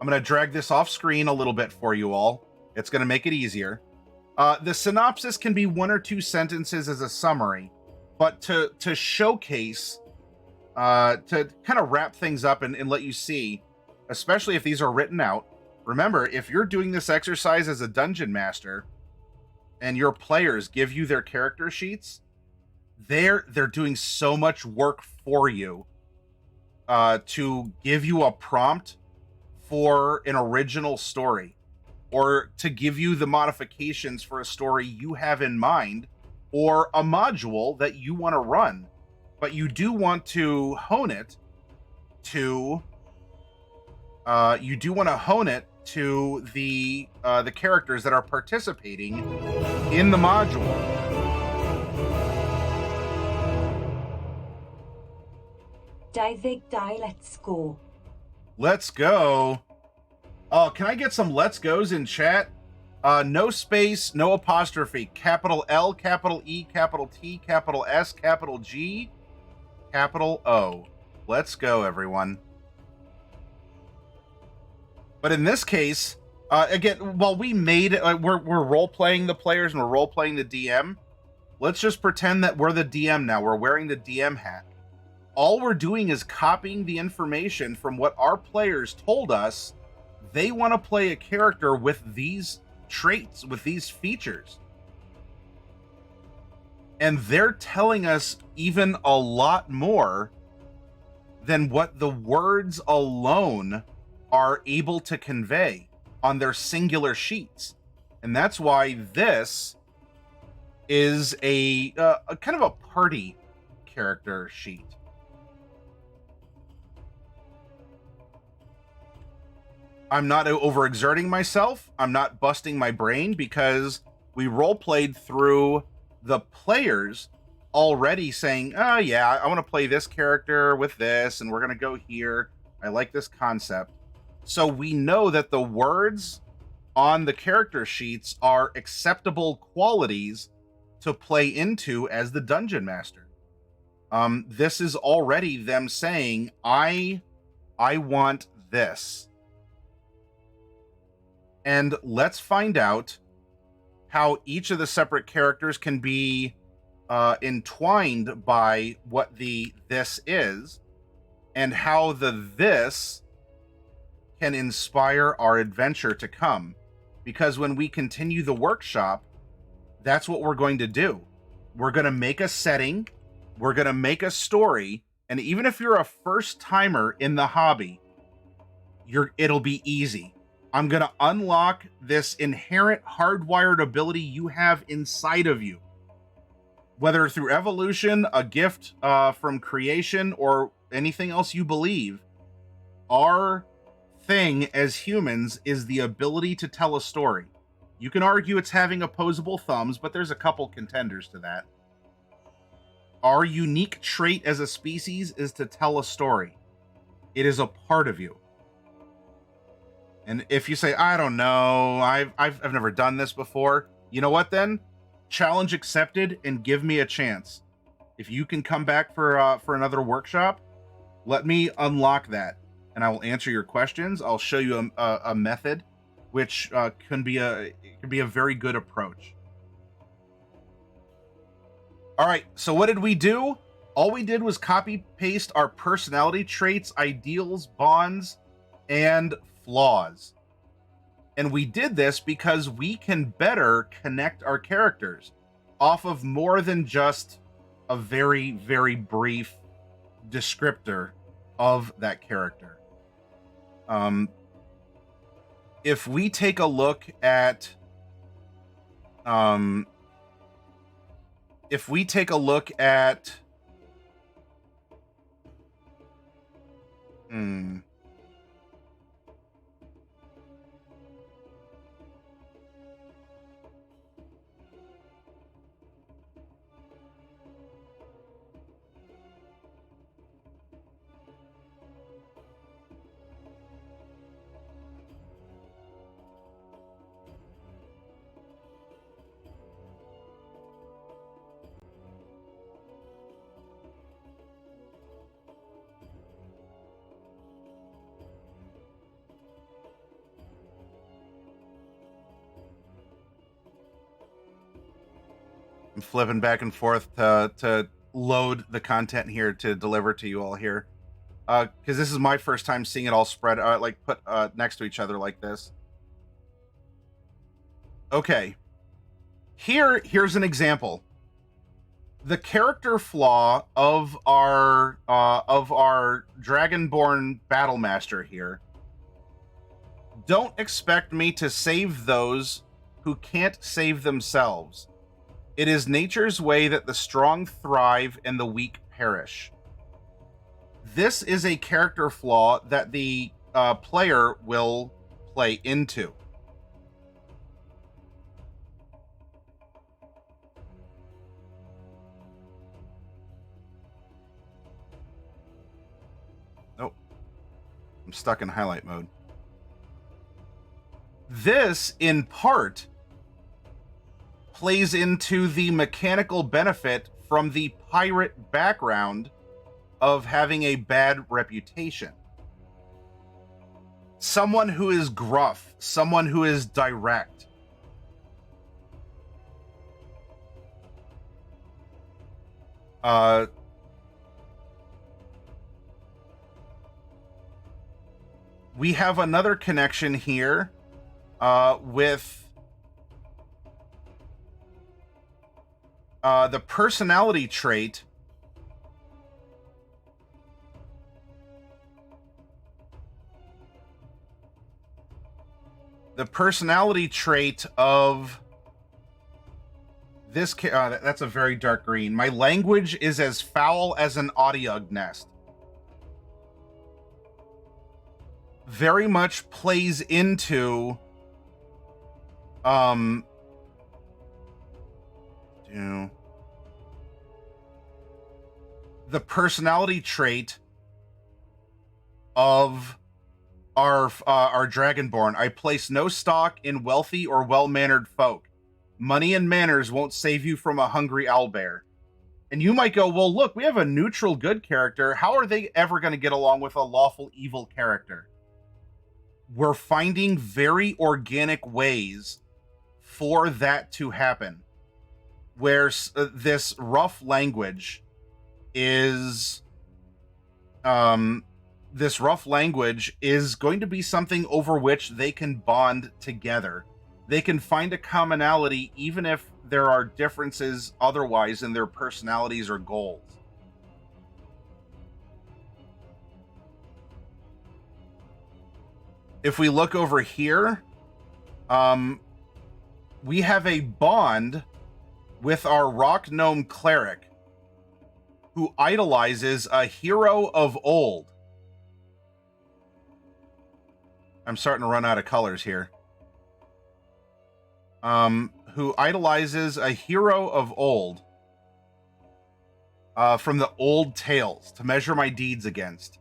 I'm going to drag this off screen a little bit for you all. It's going to make it easier. The synopsis can be 1 or 2 sentences as a summary. But to showcase, to kind of wrap things up and let you see, especially if these are written out. Remember, if you're doing this exercise as a dungeon master and your players give you their character sheets, they're doing so much work for you to give you a prompt for an original story, or to give you the modifications for a story you have in mind, or a module that you want to run, but you do want to hone it to the characters that are participating in the module. Let's go. Let's go. Oh, can I get some let's goes in chat? No space, no apostrophe. Capital L, capital E, capital T, capital S, capital G, capital O. Let's go, everyone. But in this case, again, while we made it, we're role-playing the players and we're role-playing the DM, let's just pretend that we're the DM now. We're wearing the DM hat. All we're doing is copying the information from what our players told us they want to play a character with these traits, with these features. And they're telling us even a lot more than what the words alone are able to convey on their singular sheets. And that's why this is a kind of a party character sheet. I'm not overexerting myself. I'm not busting my brain, because we role-played through the players already saying, oh yeah, I want to play this character with this, and we're going to go here. I like this concept. So we know that the words on the character sheets are acceptable qualities to play into as the dungeon master. This is already them saying, I want this. And let's find out how each of the separate characters can be entwined by what the this is, and how the this can inspire our adventure to come. Because when we continue the workshop, that's what we're going to do. We're going to make a setting, we're going to make a story, and even if you're a first timer in the hobby, it'll be easy. I'm going to unlock this inherent hardwired ability you have inside of you. Whether through evolution, a gift from creation, or anything else you believe, our thing as humans is the ability to tell a story. You can argue it's having opposable thumbs, but there's a couple contenders to that. Our unique trait as a species is to tell a story. It is a part of you. And if you say, I don't know, I've never done this before, you know what then? Challenge accepted, and give me a chance. If you can come back for another workshop, let me unlock that, and I will answer your questions. I'll show you a method, which can be a very good approach. All right, so what did we do? All we did was copy paste our personality traits, ideals, bonds, and flaws. And we did this because we can better connect our characters off of more than just a very, very brief descriptor of that character. If we take a look at I'm flipping back and forth to load the content here to deliver to you all here, because this is my first time seeing it all spread like put next to each other like this. Okay, here's an example. The character flaw of our Dragonborn Battlemaster here. Don't expect me to save those who can't save themselves. It is nature's way that the strong thrive and the weak perish. This is a character flaw that the player will play into. Nope. I'm stuck in highlight mode. This, in part, plays into the mechanical benefit from the pirate background of having a bad reputation. Someone who is gruff, someone who is direct. We have another connection here with the personality trait of this. That's a very dark green. My language is as foul as an Audiog nest. Very much plays into the personality trait of our Dragonborn. I place no stock in wealthy or well-mannered folk. Money and manners won't save you from a hungry owlbear. And you might go, well, look, we have a neutral good character. How are they ever going to get along with a lawful evil character? We're finding very organic ways for that to happen, where this rough language is going to be something over which they can bond together. They can find a commonality even if there are differences otherwise in their personalities or goals. If we look over here, we have a bond with our rock gnome cleric who idolizes a hero of old. I'm starting to run out of colors here. Who idolizes a hero of old from the old tales to measure my deeds against.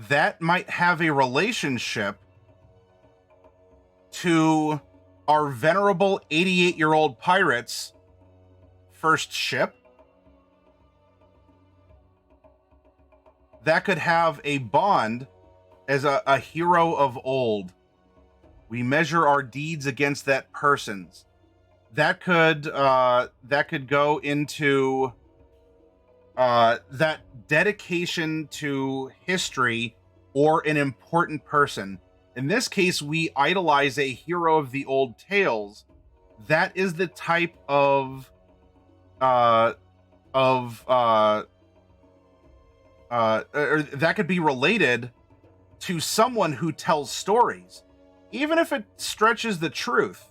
That might have a relationship to our venerable 88-year-old pirate's first ship. That could have a bond as a hero of old. We measure our deeds against that person's. That could go into that dedication to history or an important person. In this case, we idolize a hero of the old tales. That is the type of or that could be related to someone who tells stories, even if it stretches the truth.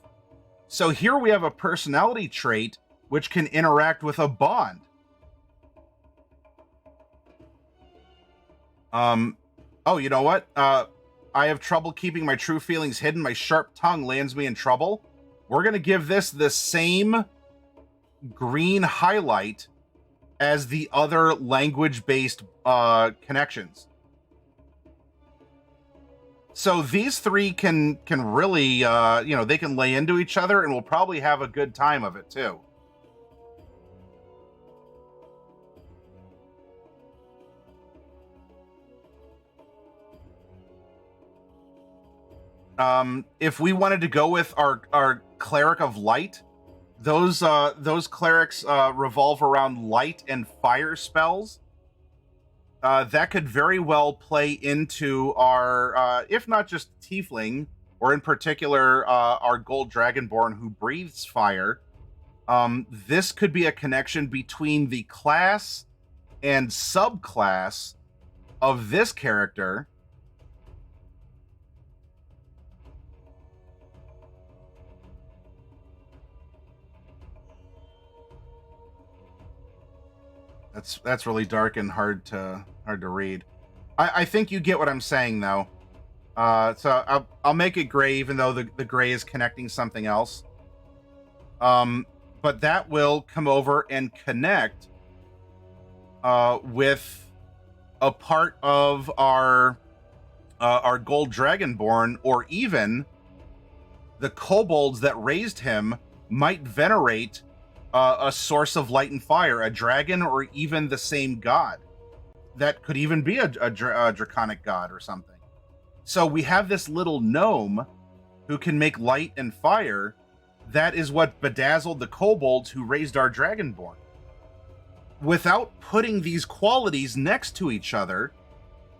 So here we have a personality trait which can interact with a bond. Oh, you know what? I have trouble keeping my true feelings hidden. My sharp tongue lands me in trouble. We're going to give this the same green highlight as the other language-based connections. So these three can really, they can lay into each other, and we'll probably have a good time of it too. If we wanted to go with our cleric of light, those clerics revolve around light and fire spells. That could very well play into our, if not just tiefling, or in particular our gold dragonborn who breathes fire. This could be a connection between the class and subclass of this character. That's really dark and hard to read. I think you get what I'm saying, though. So I'll make it gray, even though the gray is connecting something else. But that will come over and connect with a part of our gold dragonborn, or even the kobolds that raised him might venerate a source of light and fire, a dragon, or even the same god. That could even be a draconic god or something. So we have this little gnome who can make light and fire. That is what bedazzled the kobolds who raised our dragonborn. Without putting these qualities next to each other,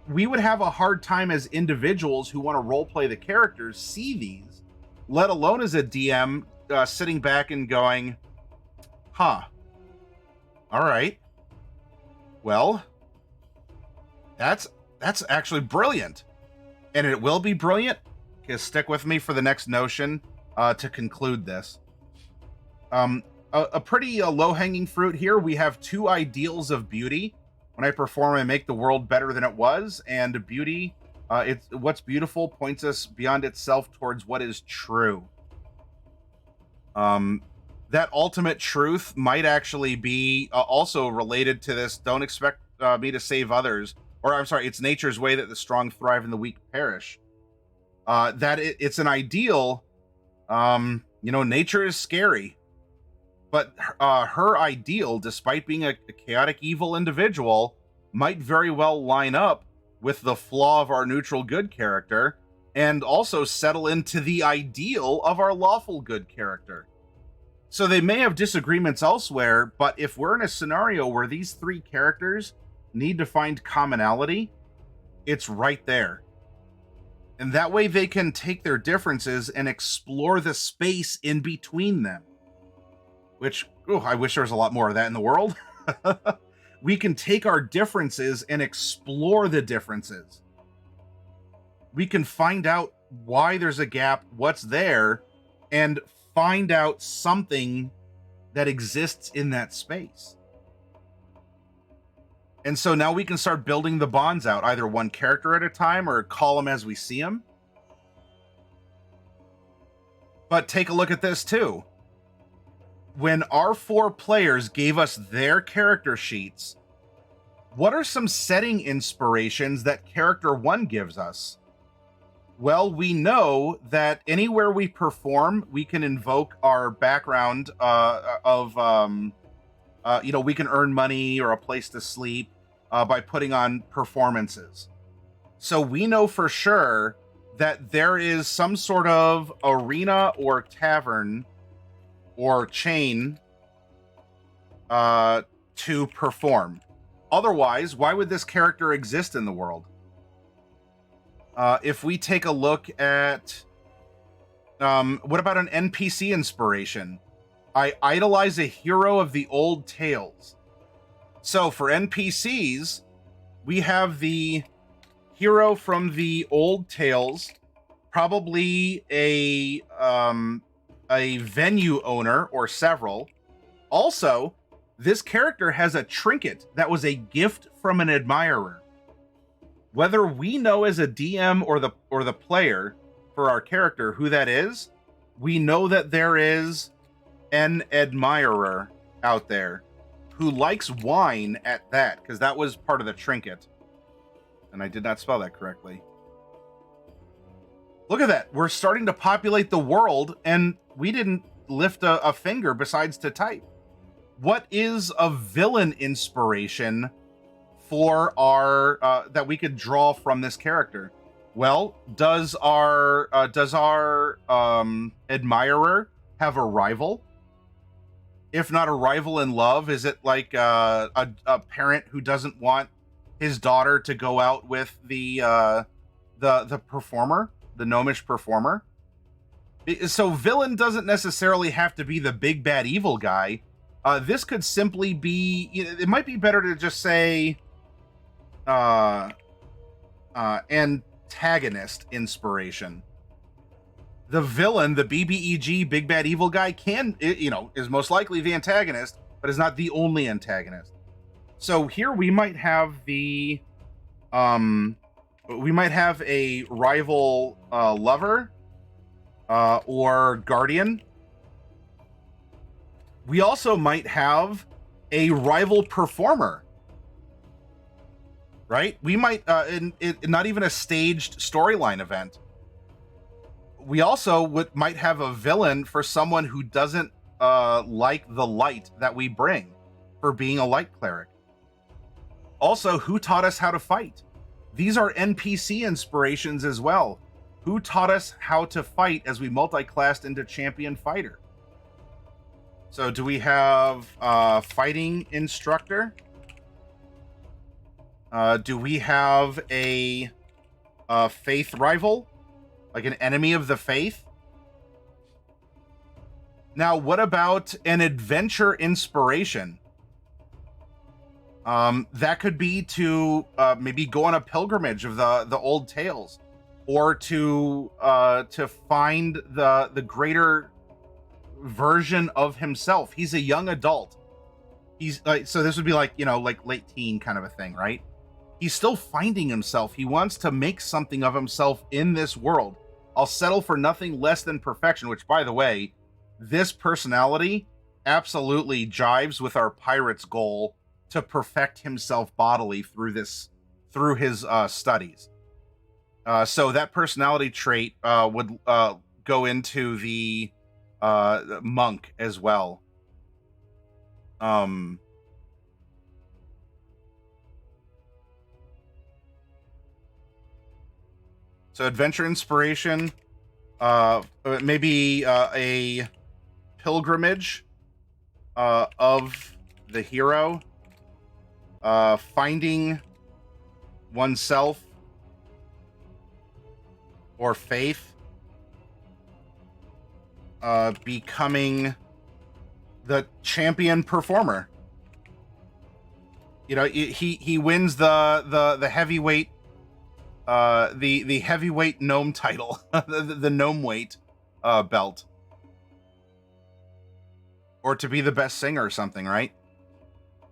we would have a hard time as individuals who want to roleplay the characters see these, let alone as a DM sitting back and going, huh, all right, well, that's actually brilliant. And it will be brilliant, because stick with me for the next notion to conclude this. A pretty low-hanging fruit here. We have two ideals of beauty. When I perform, I make the world better than it was, and beauty, it's what's beautiful points us beyond itself towards what is true. That ultimate truth might actually be also related to this. Don't expect me to save others. Or I'm sorry, it's nature's way that the strong thrive and the weak perish. It's an ideal. Nature is scary. But her ideal, despite being a chaotic evil individual, might very well line up with the flaw of our neutral good character, and also settle into the ideal of our lawful good character. So they may have disagreements elsewhere, but if we're in a scenario where these three characters need to find commonality, it's right there. And that way they can take their differences and explore the space in between them. Which, I wish there was a lot more of that in the world. We can take our differences and explore the differences. We can find out why there's a gap, what's there, and find out something that exists in that space. And so now we can start building the bonds out, either one character at a time or call them as we see them. But take a look at this too. When our four players gave us their character sheets, what are some setting inspirations that character one gives us? Well, we know that anywhere we perform, we can invoke our background we can earn money or a place to sleep by putting on performances. So we know for sure that there is some sort of arena or tavern or chain to perform. Otherwise, why would this character exist in the world? If we take a look at what about an NPC inspiration? I idolize a hero of the old tales. So for NPCs, we have the hero from the old tales, probably a venue owner or several. Also, this character has a trinket that was a gift from an admirer. Whether we know as a DM or the player for our character who that is, we know that there is an admirer out there who likes wine at that, because that was part of the trinket. And I did not spell that correctly. Look at that. We're starting to populate the world, and we didn't lift a finger besides to type. What is a villain inspiration for our that we could draw from this character? Well, does our admirer have a rival? If not a rival in love, is it like a parent who doesn't want his daughter to go out with the performer, the gnomish performer? So villain doesn't necessarily have to be the big bad evil guy. This could simply be. It might be better to just say antagonist inspiration. The villain, the BBEG, big bad evil guy, is most likely the antagonist, but is not the only antagonist. So here we might have we might have a rival lover or guardian. We also might have a rival performer, right? We might not even a staged storyline event. We also might have a villain for someone who doesn't like the light that we bring, for being a light cleric. Also, who taught us how to fight? These are NPC inspirations as well. Who taught us how to fight as we multi-classed into champion fighter? So do we have fighting instructor? Do we have a faith rival? Like an enemy of the faith? Now, what about an adventure inspiration? That could be to maybe go on a pilgrimage of the old tales, or to find the greater version of himself. He's a young adult. He's like, so this would be like, like late teen kind of a thing, right? He's still finding himself. He wants to make something of himself in this world. I'll settle for nothing less than perfection, which, by the way, this personality absolutely jives with our pirate's goal to perfect himself bodily through his studies. So that personality trait would go into the monk as well. So adventure inspiration, maybe a pilgrimage of the hero, finding oneself or faith, becoming the champion performer. He wins the heavyweight the heavyweight gnome title, the gnome weight belt, or to be the best singer or something, right?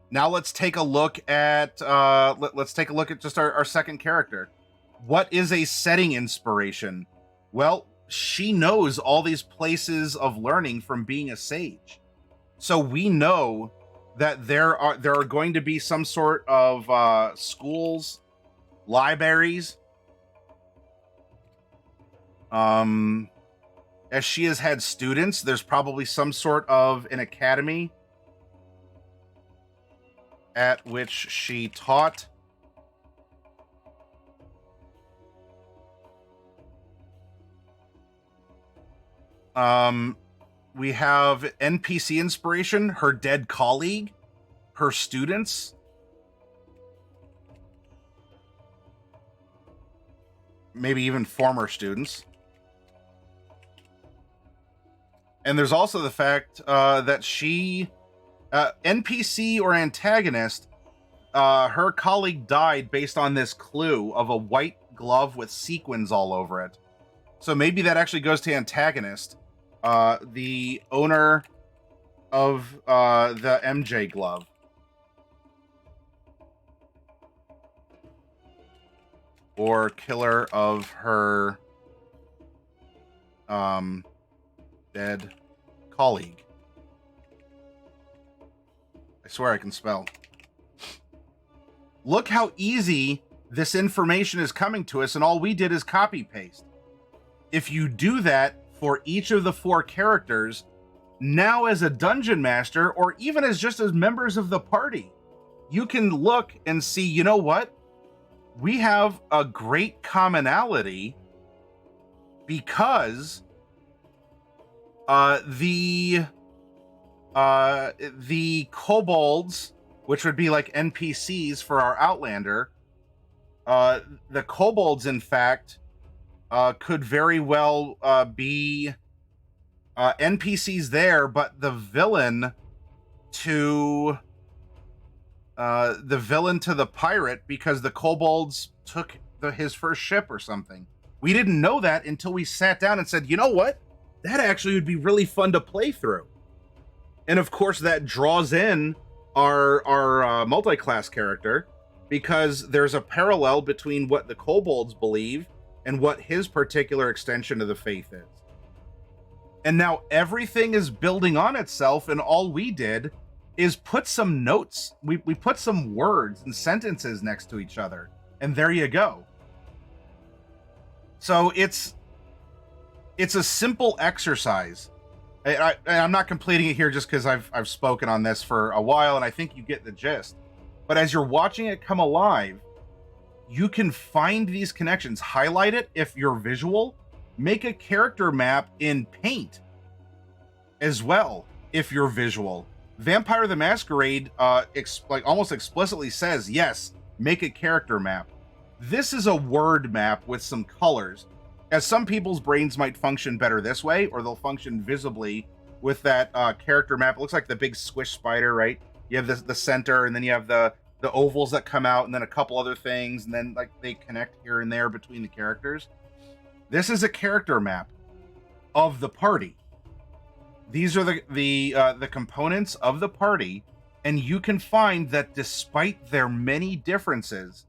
Now let's take a look at just our second character. What is a setting inspiration? Well, she knows all these places of learning from being a sage, so we know that there are going to be some sort of schools, libraries. As she has had students, there's probably some sort of an academy at which she taught. We have NPC inspiration, her dead colleague, her students. Maybe even former students. And there's also the fact that she, NPC or antagonist, her colleague died based on this clue of a white glove with sequins all over it. So maybe that actually goes to antagonist, the owner of the MJ glove. Or killer of her dead colleague. I swear I can spell. Look how easy this information is coming to us, and all we did is copy paste. If you do that for each of the 4 characters, now as a dungeon master, or even as just as members of the party, you can look and see, you know what? we have a great commonality because the kobolds, which would be like NPCs for our Outlander, the kobolds, in fact, could very well be NPCs there, but the villain to the pirate, because the kobolds took his first ship or something. We didn't know that until we sat down and said, you know what? That actually would be really fun to play through. And of course, that draws in our multi-class character, because there's a parallel between what the kobolds believe and what his particular extension of the faith is. And now everything is building on itself, and all we did is put some notes. We put some words and sentences next to each other, and there you go. So it's a simple exercise. I'm not completing it here just because I've spoken on this for a while, and I think you get the gist. But as you're watching it come alive, you can find these connections, highlight it if you're visual, make a character map in Paint as well if you're visual. Vampire the Masquerade almost explicitly says, yes, make a character map. This is a word map with some colors, as some people's brains might function better this way, or they'll function visibly with that character map. It looks like the big squish spider, right? You have the center, and then you have the ovals that come out, and then a couple other things, and then like they connect here and there between the characters. This is a character map of the party. These are the components of the party, and you can find that despite their many differences,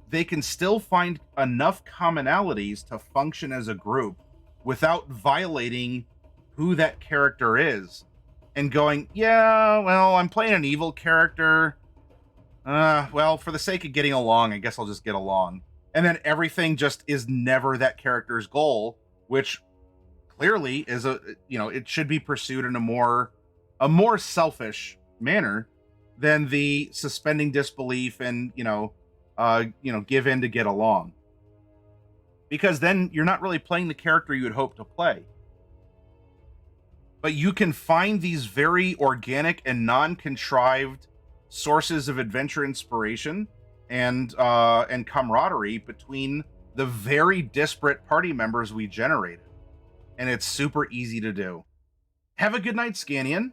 they can still find enough commonalities to function as a group without violating who that character is and going, yeah, well, I'm playing an evil character. Well, for the sake of getting along, I guess I'll just get along. And then everything just is never that character's goal, which clearly is it should be pursued in a more selfish manner than the suspending disbelief and, give in to get along. Because then you're not really playing the character you would hope to play. But you can find these very organic and non-contrived sources of adventure inspiration and camaraderie between the very disparate party members we generated. And it's super easy to do. Have a good night, Scannion.